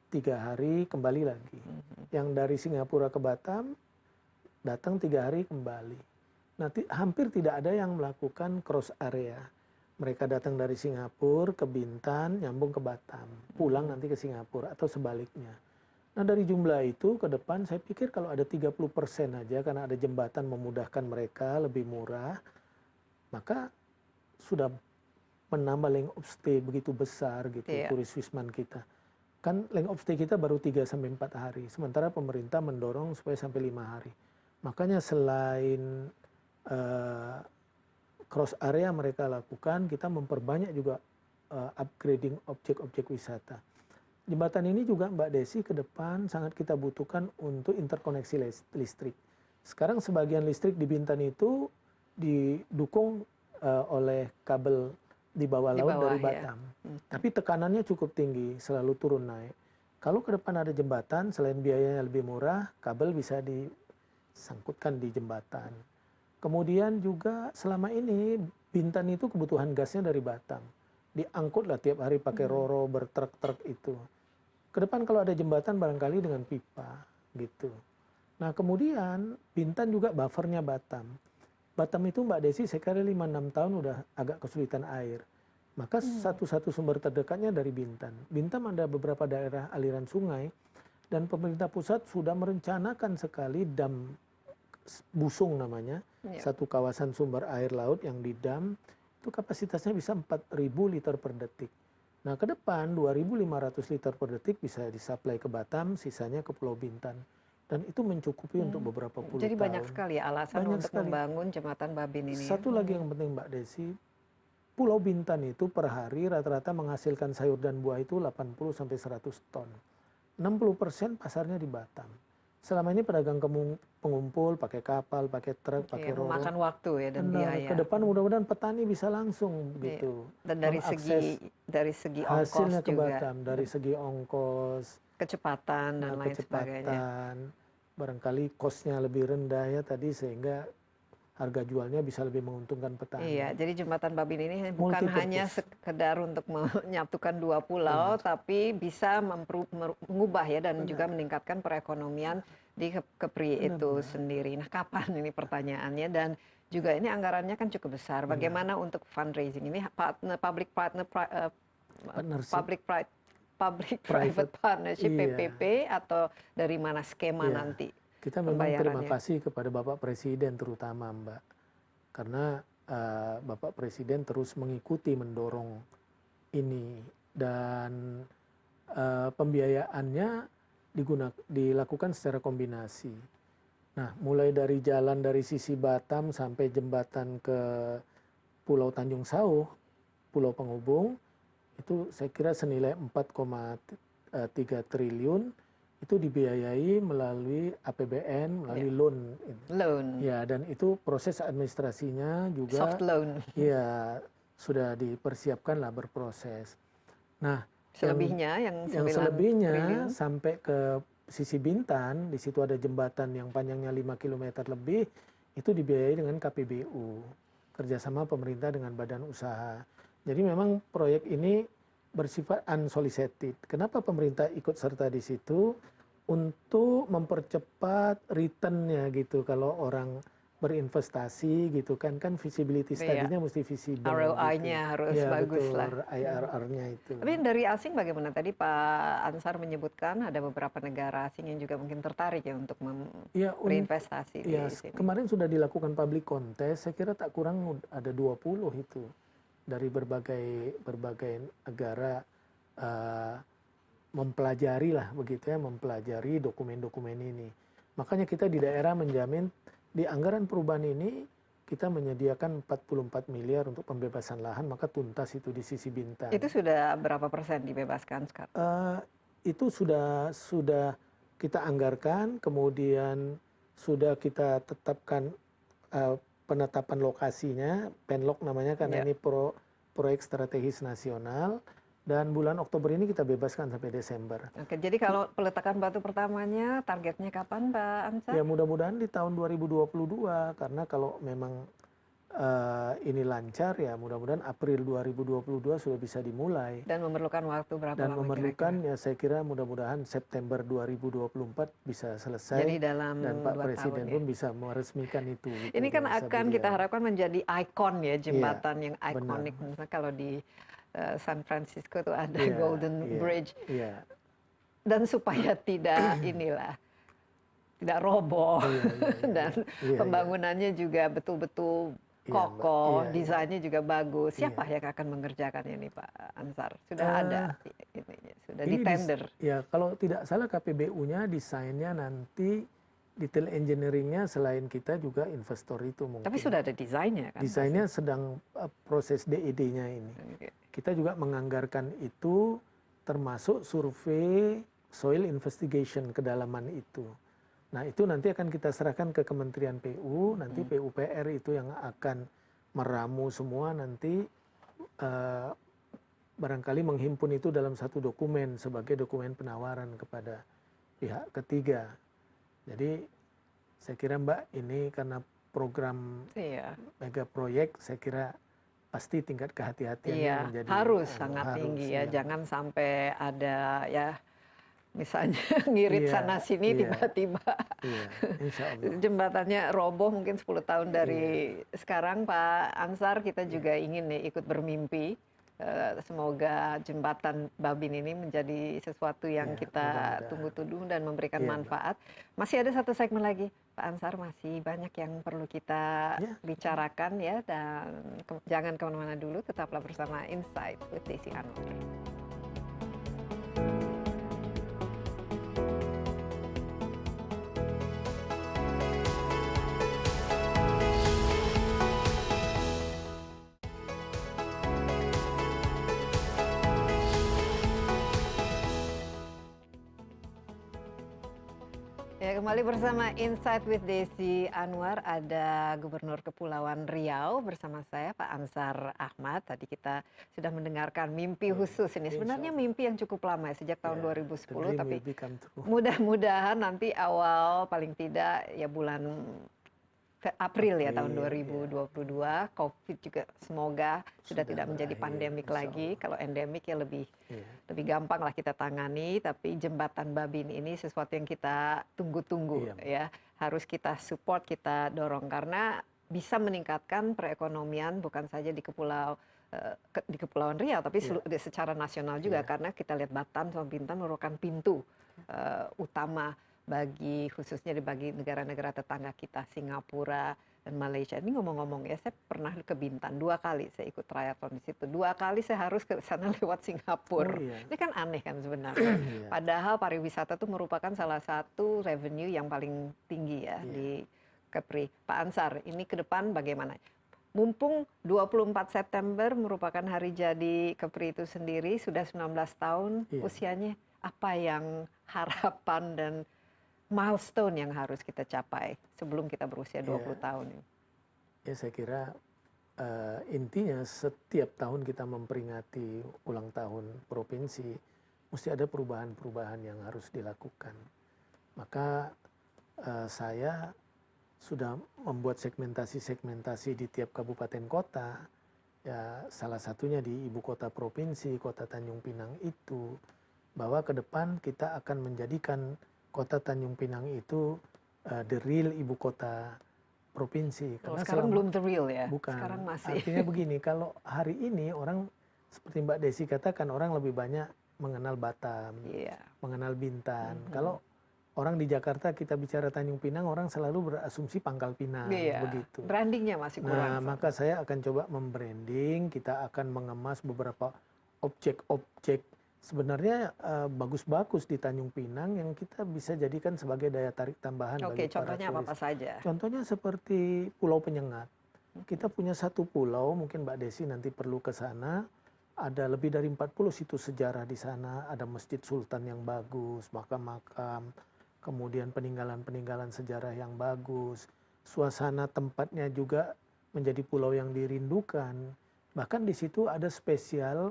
3 hari kembali lagi. Yang dari Singapura ke Batam datang 3 hari kembali. Nah, hampir tidak ada yang melakukan cross area. Mereka datang dari Singapura ke Bintan, nyambung ke Batam, pulang nanti ke Singapura atau sebaliknya. Nah, dari jumlah itu ke depan saya pikir kalau ada 30% aja karena ada jembatan memudahkan mereka lebih murah, maka sudah menambah length of stay begitu besar gitu turis Wisman kita. Kan length of stay kita baru 3-4 hari, sementara pemerintah mendorong supaya sampai 5 hari. Makanya selain cross area mereka lakukan, kita memperbanyak juga upgrading objek-objek wisata. Jembatan ini juga Mbak Desi ke depan sangat kita butuhkan untuk interkoneksi listrik. Sekarang sebagian listrik di Bintan itu didukung oleh kabel di bawah laut dari Batam. Tapi tekanannya cukup tinggi, selalu turun naik. Kalau ke depan ada jembatan, selain biayanya lebih murah, kabel bisa disangkutkan di jembatan. Kemudian juga selama ini Bintan itu kebutuhan gasnya dari Batam. Diangkutlah tiap hari pakai roro bertruk-truk itu. Ke depan kalau ada jembatan barangkali dengan pipa gitu. Nah, kemudian Bintan juga buffernya Batam. Batam itu Mbak Desi saya kira 5-6 tahun udah agak kesulitan air. Maka satu-satu sumber terdekatnya dari Bintan. Bintan ada beberapa daerah aliran sungai dan pemerintah pusat sudah merencanakan sekali dam Busung namanya, satu kawasan sumber air laut yang didam itu kapasitasnya bisa 4.000 liter per detik. Nah, ke depan 2.500 liter per detik bisa disuplai ke Batam, sisanya ke Pulau Bintan. Dan itu mencukupi untuk beberapa puluh tahun. Jadi banyak sekali ya alasan Banyak untuk sekali. membangun jembatan Babin ini. Satu lagi yang penting Mbak Desi, Pulau Bintan itu per hari rata-rata menghasilkan sayur dan buah itu 80-100 ton. 60% pasarnya di Batam. Selama ini pedagang pengumpul pakai kapal, pakai truk, pakai roro. Memakan waktu ya dan biaya. Ke depan mudah-mudahan petani bisa langsung gitu. Dan dari segi hasilnya ongkos ke juga. Batam, dari segi ongkos, kecepatan dan lain sebagainya. Barangkali kosnya lebih rendah ya tadi sehingga harga jualnya bisa lebih menguntungkan petani. Iya, jadi jembatan Babin ini bukan hanya sekedar untuk menyatukan dua pulau, tapi bisa mengubah ya dan juga meningkatkan perekonomian di Kepri itu sendiri. Nah, kapan ini pertanyaannya dan juga ini anggarannya kan cukup besar. Bagaimana untuk fundraising ini public private partnership PPP atau dari mana skema nanti? Kita memang terima kasih kepada Bapak Presiden terutama Mbak, karena Bapak Presiden terus mengikuti mendorong ini dan pembiayaannya dilakukan secara kombinasi. Nah, mulai dari jalan dari sisi Batam sampai jembatan ke Pulau Tanjung Sauh, Pulau Penghubung, itu saya kira senilai 4,3 triliun. Itu dibiayai melalui APBN, melalui loan. Ya, dan itu proses administrasinya juga soft loan. Ya, sudah dipersiapkan lah berproses. Nah, selebihnya yang selebihnya sampai ke sisi Bintan, di situ ada jembatan yang panjangnya 5 km lebih, itu dibiayai dengan KPBU, kerjasama pemerintah dengan badan usaha. Jadi memang proyek ini bersifat unsolicited. Kenapa pemerintah ikut serta di situ? Untuk mempercepat return-nya gitu. Kalau orang berinvestasi gitu kan visibility Iya. study-nya mesti visible ROI-nya harus ya bagus betul lah. IRR-nya itu. Tapi dari asing bagaimana? Tadi Pak Ansar menyebutkan ada beberapa negara asing yang juga mungkin tertarik ya untuk Ya, berinvestasi di ya sini. kemarin sudah dilakukan public contest, saya kira tak kurang ada 20 itu dari berbagai negara mempelajari lah begitu ya, mempelajari dokumen-dokumen ini. Makanya kita di daerah menjamin di anggaran perubahan ini kita menyediakan 44 miliar untuk pembebasan lahan, maka tuntas itu di sisi Bintan. Itu sudah berapa persen dibebaskan sekarang? Itu sudah kita anggarkan, kemudian sudah kita tetapkan penetapan lokasinya, PENLOK namanya karena ini proyek strategis nasional. Dan bulan Oktober ini kita bebaskan sampai Desember. Oke, jadi kalau peletakan batu pertamanya targetnya kapan Pak Ansar? Ya mudah-mudahan di tahun 2022 karena kalau memang ini lancar ya mudah-mudahan April 2022 sudah bisa dimulai. Dan memerlukan waktu berapa Dan lama memerlukan kira-kira? ya saya kira mudah-mudahan September 2024 bisa selesai. Jadi dalam dan Pak 2 Presiden tahun pun ya. bisa meresmikan itu. Gitu, Ini kan bahasa akan beliau. kita harapkan menjadi ikon ya, jembatan yang benar. ikonik. Misalnya kalau di San Francisco itu ada Iya, Golden iya, Bridge. iya. Dan supaya tidak tidak roboh dan pembangunannya juga betul-betul kokoh, desainnya juga bagus. Siapa yang akan mengerjakannya nih Pak Ansar? Sudah ada ininya, sudah di tender. Ya kalau tidak salah KPBU-nya desainnya nanti detail engineering-nya selain kita juga investor itu mungkin. Tapi sudah ada desainnya kan? Desainnya sedang proses DED-nya ini. Okay. Kita juga menganggarkan itu termasuk survei soil investigation kedalaman itu. Nah itu nanti akan kita serahkan ke Kementerian PU, nanti PUPR itu yang akan meramu semua nanti barangkali menghimpun itu dalam satu dokumen sebagai dokumen penawaran kepada pihak ketiga. Jadi saya kira Mbak ini karena program mega proyek saya kira pasti tingkat kehati-hatiannya menjadi harus sangat tinggi ya. Jangan sampai ada ya misalnya ngirit sana sini tiba-tiba jembatannya roboh mungkin 10 tahun dari sekarang. Pak Ansar, kita juga ingin nih ikut bermimpi. Semoga jembatan Babin ini menjadi sesuatu yang kita tunggu-tunggu dan memberikan manfaat. Masih ada satu segmen lagi, Pak Ansar, masih banyak yang perlu kita bicarakan ya, dan jangan kemana-mana dulu, tetaplah bersama Insight with Desi Anwar. Ya, kembali bersama Insight with Desi Anwar. Ada Gubernur Kepulauan Riau bersama saya, Pak Ansar Ahmad. Tadi kita sudah mendengarkan mimpi khusus ini. Sebenarnya mimpi yang cukup lama ya, sejak tahun 2010. Tapi mudah-mudahan nanti awal paling tidak ya bulan April ya tahun 2022, COVID juga semoga sudah tidak menjadi pandemik lagi. Kalau endemik ya lebih gampang lah kita tangani. Tapi jembatan Babin ini sesuatu yang kita tunggu-tunggu ya, harus kita support, kita dorong karena bisa meningkatkan perekonomian bukan saja di Kepulauan Riau, tapi secara nasional juga karena kita lihat Batam sama Bintan merupakan pintu utama bagi khususnya bagi negara-negara tetangga kita, Singapura dan Malaysia. Ini ngomong-ngomong ya, saya pernah ke Bintan 2 kali, saya ikut triathlon di situ. 2 kali saya harus ke sana lewat Singapura. Ini kan aneh kan sebenarnya. Padahal pariwisata itu merupakan salah satu revenue yang paling tinggi ya di Kepri. Pak Ansar, ini ke depan bagaimana? Mumpung 24 September merupakan hari jadi Kepri itu sendiri, sudah 19 tahun usianya, apa yang harapan dan milestone yang harus kita capai sebelum kita berusia 20 tahun ini? Ya saya kira intinya setiap tahun kita memperingati ulang tahun provinsi, mesti ada perubahan-perubahan yang harus dilakukan. Maka saya sudah membuat segmentasi-segmentasi di tiap kabupaten kota, ya salah satunya di ibu kota provinsi, kota Tanjung Pinang itu, bahwa ke depan kita akan menjadikan kota Tanjung Pinang itu the real ibu kota provinsi. Kalau Karena sekarang selama, belum the real ya. bukan. Sekarang masih. Artinya begini, kalau hari ini orang seperti Mbak Desi katakan, orang lebih banyak mengenal Batam, Iya. mengenal Bintan. Kalau orang di Jakarta kita bicara Tanjung Pinang, orang selalu berasumsi Pangkal Pinang, Iya. begitu. Brandingnya masih kurang. Nah, maka saya akan coba membranding, kita akan mengemas beberapa objek-objek sebenarnya bagus-bagus di Tanjung Pinang yang kita bisa jadikan sebagai daya tarik tambahan Oke, bagi para contohnya turis. apa-apa saja? Contohnya seperti Pulau Penyengat. Kita punya satu pulau, mungkin Mbak Desi nanti perlu ke sana. Ada lebih dari 40 situs sejarah di sana, ada Masjid Sultan yang bagus, makam-makam, kemudian peninggalan-peninggalan sejarah yang bagus. Suasana tempatnya juga menjadi pulau yang dirindukan. Bahkan di situ ada spesial,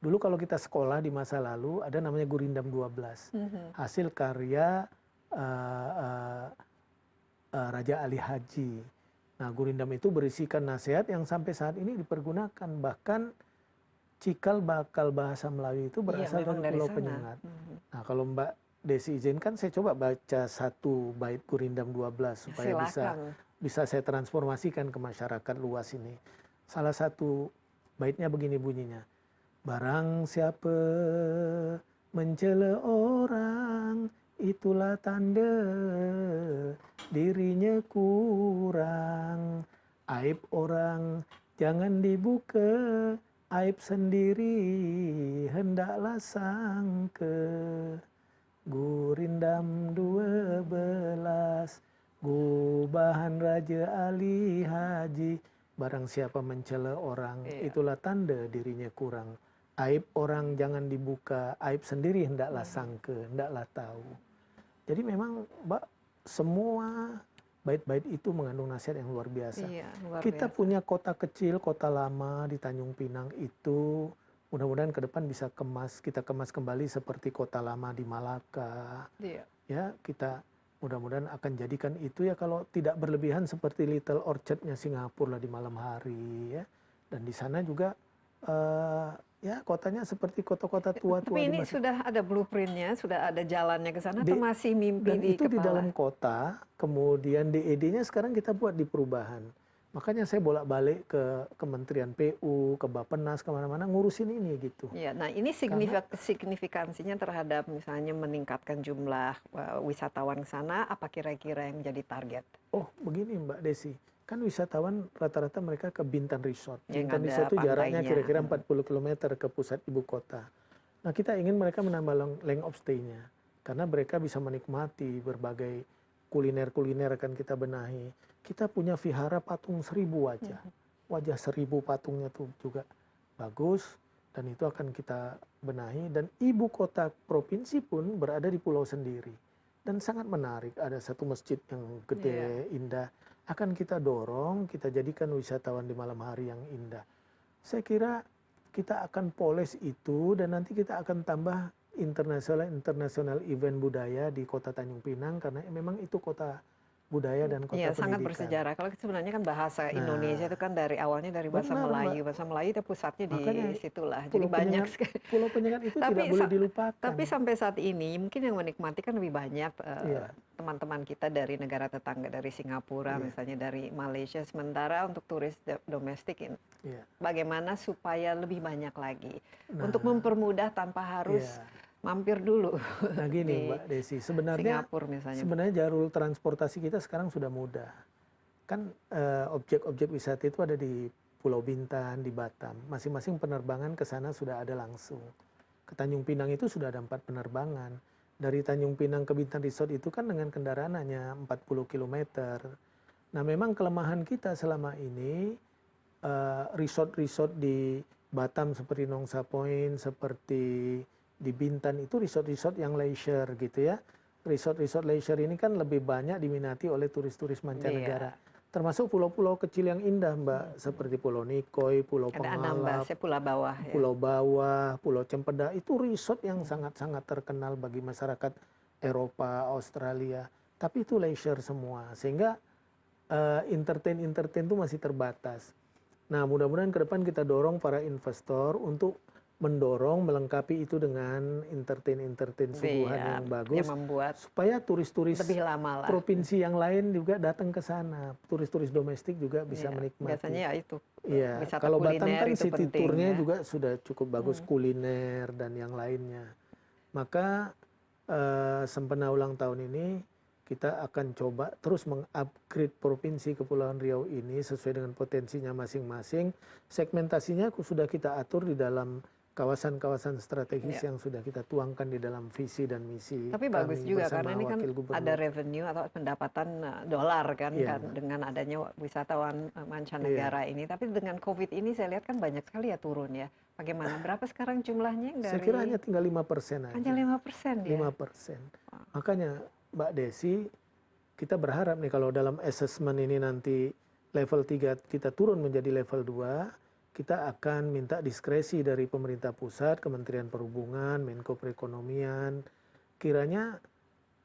dulu kalau kita sekolah di masa lalu ada namanya Gurindam 12. Hasil karya Raja Ali Haji. Nah, Gurindam itu berisikan nasihat yang sampai saat ini dipergunakan. Bahkan cikal bakal bahasa Melayu itu berasal memang dari Pulau sana. Penyengat. Nah, kalau Mbak Desi izinkan, saya coba baca satu bait Gurindam 12 supaya bisa saya transformasikan ke masyarakat luas ini. Salah satu baitnya begini bunyinya. Barang siapa mencela orang, itulah tanda dirinya kurang. Aib orang jangan dibuka, aib sendiri hendaklah sangka. Gurindam 12, gubahan Raja Ali Haji. Barang siapa mencela orang, itulah tanda dirinya kurang. Aib orang jangan dibuka, aib sendiri hendaklah sangka, hendaklah tahu. Jadi memang Mbak, semua bait-bait itu mengandung nasihat yang luar biasa. Iya, luar Kita biasa. punya kota kecil, kota lama di Tanjung Pinang itu mudah-mudahan ke depan bisa kita kemas kembali seperti kota lama di Malaka. Iya. Ya, kita mudah-mudahan akan jadikan itu ya, kalau tidak berlebihan seperti Little Orchard-nya Singapura lah di malam hari ya. Dan di sana juga ya kotanya seperti kota-kota tua-tua. Tapi ini sudah ada blueprint-nya, sudah ada jalannya ke sana, atau masih mimpi dan di itu kepala? di dalam kota, kemudian DED-nya sekarang kita buat di perubahan. Makanya saya bolak-balik ke Kementerian PU, ke Bappenas, kemana-mana ngurusin ini gitu. Ya, nah ini signifikansinya terhadap misalnya meningkatkan jumlah wisatawan ke sana, apa kira-kira yang menjadi target? Oh begini Mbak Desi, kan wisatawan rata-rata mereka ke Bintan Resort. Yang Bintan ada Resort itu jaraknya pantainya. kira-kira 40 km ke pusat ibu kota. Nah kita ingin mereka menambah length of stay-nya. Karena mereka bisa menikmati berbagai kuliner-kuliner akan kita benahi. Kita punya vihara patung 1000 wajah. Wajah 1000 patungnya tuh juga bagus. Dan itu akan kita benahi. Dan ibu kota provinsi pun berada di pulau sendiri. Dan sangat menarik. Ada satu masjid yang gede, indah. Akan kita dorong, kita jadikan wisatawan di malam hari yang indah. Saya kira kita akan poles itu, dan nanti kita akan tambah internasional event budaya di kota Tanjung Pinang, karena memang itu kota budaya dan kota pendidikan. Sangat bersejarah. Kalau sebenarnya kan bahasa Indonesia itu kan dari awalnya dari bahasa Melayu. Bahasa Melayu itu pusatnya di situlah. Jadi banyak sekali. Pulau Penyengat itu tidak boleh dilupakan. Tapi sampai saat ini mungkin yang menikmati kan lebih banyak teman-teman kita dari negara tetangga, dari Singapura, misalnya dari Malaysia. Sementara untuk turis domestik ini, bagaimana supaya lebih banyak lagi untuk mempermudah tanpa harus mampir dulu. Nah gini Mbak Desi, sebenarnya jalur transportasi kita sekarang sudah mudah. Kan objek-objek wisata itu ada di Pulau Bintan, di Batam. Masing-masing penerbangan ke sana sudah ada langsung. Ke Tanjung Pinang itu sudah ada 4 penerbangan. Dari Tanjung Pinang ke Bintan Resort itu kan dengan kendaraan hanya 40 km. Nah memang kelemahan kita selama ini, resort-resort di Batam seperti Nongsa Point, seperti di Bintan itu resort-resort yang leisure gitu ya. Resort-resort leisure ini kan lebih banyak diminati oleh turis-turis mancanegara. Termasuk pulau-pulau kecil yang indah Mbak, seperti Pulau Nikoi, Pulau Pengalap, Pulau Bawah, Pulau Bawah, Pulau Cempeda. Itu resort yang sangat-sangat terkenal bagi masyarakat Eropa, Australia. Tapi itu leisure semua, sehingga entertain itu masih terbatas. Nah mudah-mudahan ke depan kita dorong para investor untuk mendorong melengkapi itu dengan entertain suguhan Iya, yang bagus yang membuat supaya turis-turis lebih lama lah. provinsi yang lain juga datang ke sana. Turis-turis domestik juga bisa Iya, menikmati. biasanya ya itu Iya, wisata kalau Batam kuliner kan itu city penting tour-nya ya. juga sudah cukup bagus, kuliner dan yang lainnya. Maka sempena ulang tahun ini kita akan coba terus mengupgrade Provinsi Kepulauan Riau ini sesuai dengan potensinya masing-masing. Segmentasinya sudah kita atur di dalam kawasan-kawasan strategis yang sudah kita tuangkan di dalam visi dan misi Tapi bagus kami juga bersama karena ini kan Wakil Gubernur. ada revenue atau pendapatan dolar kan, Iya, kan dengan adanya wisatawan mancanegara ini. Tapi dengan COVID ini saya lihat kan banyak sekali ya turun ya. Bagaimana? Berapa sekarang jumlahnya yang Saya dari? kira hanya tinggal 5% aja. Hanya 5% ya. 5%. Makanya Mbak Desi, kita berharap nih kalau dalam assessment ini nanti level 3 kita turun menjadi level 2, kita akan minta diskresi dari pemerintah pusat, Kementerian Perhubungan, Menko Perekonomian. Kiranya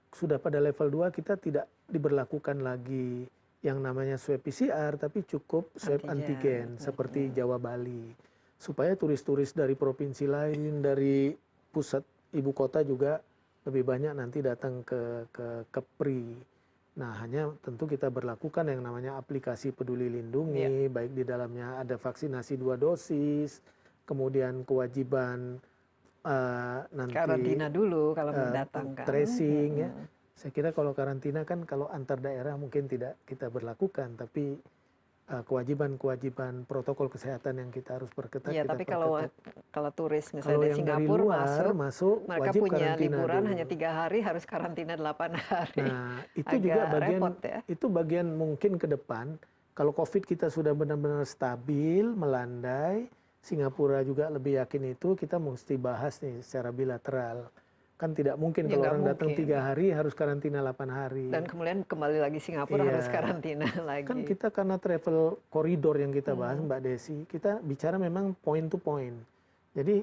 sudah pada level 2 kita tidak diberlakukan lagi yang namanya swab PCR, tapi cukup swab antigen seperti Jawa Bali. Supaya turis-turis dari provinsi lain, dari pusat ibu kota juga lebih banyak nanti datang ke Kepri. Nah, hanya tentu kita berlakukan yang namanya aplikasi Peduli Lindungi, baik di dalamnya ada vaksinasi 2 dosis, kemudian kewajiban nanti Karantina dulu kalau mau datang kan. tracing ya. Saya kira kalau karantina kan kalau antar daerah mungkin tidak kita berlakukan, tapi kewajiban-kewajiban protokol kesehatan yang kita harus perketat. Iya, kita tapi perketat. kalau turis Kalau misalnya dari yang dari Singapura luar mereka wajib punya karantina liburan dulu. hanya 3 hari harus karantina 8 hari. Nah, itu Agak juga bagian repot ya. itu bagian mungkin ke depan kalau Covid kita sudah benar-benar stabil, melandai, Singapura juga lebih yakin itu, kita mesti bahas nih secara bilateral. Kan tidak mungkin Ya, kalau nggak orang datang mungkin. 3 hari harus karantina 8 hari. Dan kemudian kembali lagi Singapura Iya. harus karantina lagi. Kan kita karena travel koridor yang kita bahas Mbak Desi, kita bicara memang point to point. Jadi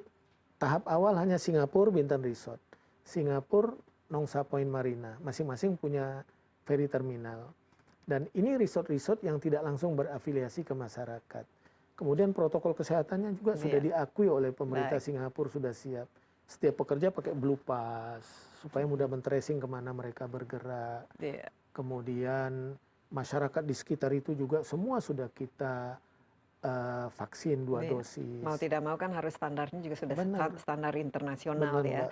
tahap awal hanya Singapura Bintan Resort, Singapura Nongsa Point Marina, masing-masing punya ferry terminal. Dan ini resort-resort yang tidak langsung berafiliasi ke masyarakat. Kemudian protokol kesehatannya juga sudah diakui oleh pemerintah Singapura, sudah siap. Setiap pekerja pakai Blue Pass supaya mudah men-tracing kemana mereka bergerak. Kemudian masyarakat di sekitar itu juga semua sudah kita vaksin 2 dosis. Mau tidak mau kan harus standarnya juga sudah standar internasional. Benar, ya.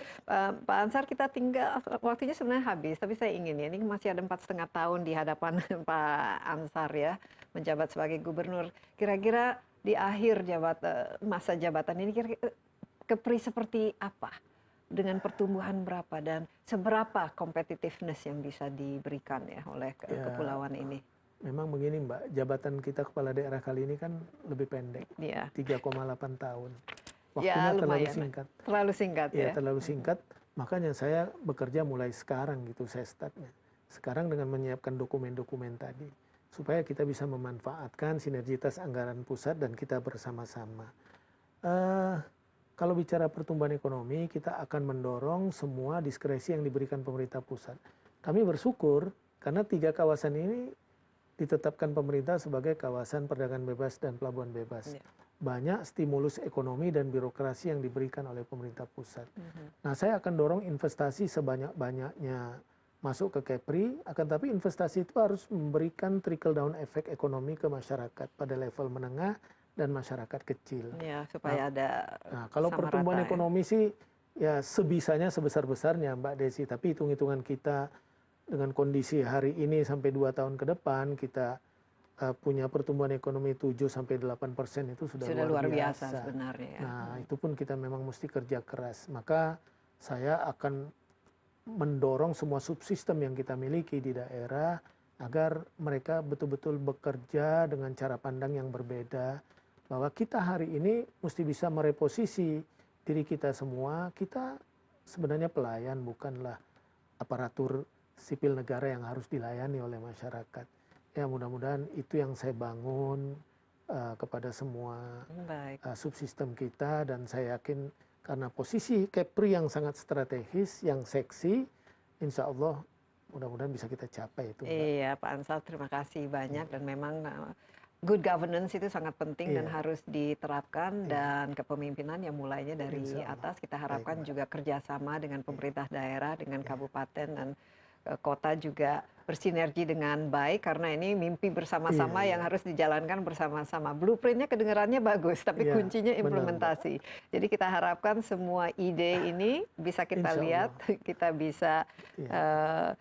Pak Ansar, kita tinggal waktunya sebenarnya habis, tapi saya ingin ya, ini masih ada 4,5 tahun di hadapan Pak Ansar ya, menjabat sebagai gubernur. Kira-kira di akhir masa jabatan ini kira-kira Kepri seperti apa? Dengan pertumbuhan berapa dan seberapa competitiveness yang bisa diberikan ya oleh kepulauan ini? Memang begini Mbak, jabatan kita kepala daerah kali ini kan lebih pendek, 3,8 tahun. Waktunya terlalu singkat. Terlalu singkat ya? Terlalu singkat, makanya saya bekerja mulai sekarang gitu, saya startnya. Sekarang dengan menyiapkan dokumen-dokumen tadi, supaya kita bisa memanfaatkan sinergitas anggaran pusat dan kita bersama-sama. Kalau bicara pertumbuhan ekonomi, kita akan mendorong semua diskresi yang diberikan pemerintah pusat. Kami bersyukur karena 3 kawasan ini ditetapkan pemerintah sebagai kawasan perdagangan bebas dan pelabuhan bebas. Banyak stimulus ekonomi dan birokrasi yang diberikan oleh pemerintah pusat. Nah, saya akan dorong investasi sebanyak-banyaknya masuk ke Kepri, akan tapi investasi itu harus memberikan trickle down efek ekonomi ke masyarakat pada level menengah dan masyarakat kecil. Ya, supaya ada kalau pertumbuhan ekonomi sih ya sebisanya sebesar-besarnya Mbak Desi, tapi hitung-hitungan kita dengan kondisi hari ini sampai 2 tahun ke depan kita punya pertumbuhan ekonomi 7-8% itu sudah luar biasa sebenarnya. Ya. Nah, itu pun kita memang mesti kerja keras. Maka saya akan mendorong semua subsistem yang kita miliki di daerah agar mereka betul-betul bekerja dengan cara pandang yang berbeda. Bahwa kita hari ini mesti bisa mereposisi diri kita semua, kita sebenarnya pelayan, bukanlah aparatur sipil negara yang harus dilayani oleh masyarakat. Ya, mudah-mudahan itu yang saya bangun kepada semua subsistem kita, dan saya yakin karena posisi Kepri yang sangat strategis, yang seksi, insya Allah mudah-mudahan bisa kita capai itu. Iya, Pak Ansar, terima kasih banyak dan memang good governance itu sangat penting dan Iya. harus diterapkan, Iya. dan kepemimpinan yang mulainya dari Insya Allah. atas. Kita harapkan Baik, Mbak. juga kerjasama dengan pemerintah daerah, dengan kabupaten dan kota juga bersinergi dengan baik, karena ini mimpi bersama-sama Iya, yang iya. harus dijalankan bersama-sama. Blueprintnya kedengarannya bagus, tapi Iya, kuncinya benar, Mbak. implementasi. Jadi kita harapkan semua ide ini bisa kita Insya lihat, Allah. kita bisa Iya.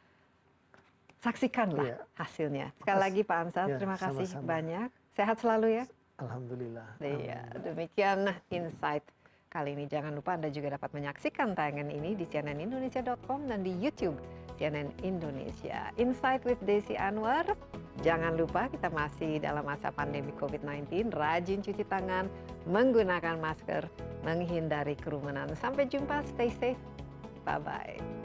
saksikanlah Iya. hasilnya. Sekali lagi Pak Ansar, Ya, terima kasih sama-sama. banyak. Sehat selalu ya. Alhamdulillah. Iya, Amin. demikian Insight kali ini. Jangan lupa Anda juga dapat menyaksikan tayangan ini di cnnindonesia.com dan di YouTube CNN Indonesia. Insight with Desi Anwar. Jangan lupa kita masih dalam masa pandemi COVID-19. Rajin cuci tangan, menggunakan masker, menghindari kerumunan. Sampai jumpa, stay safe. Bye-bye.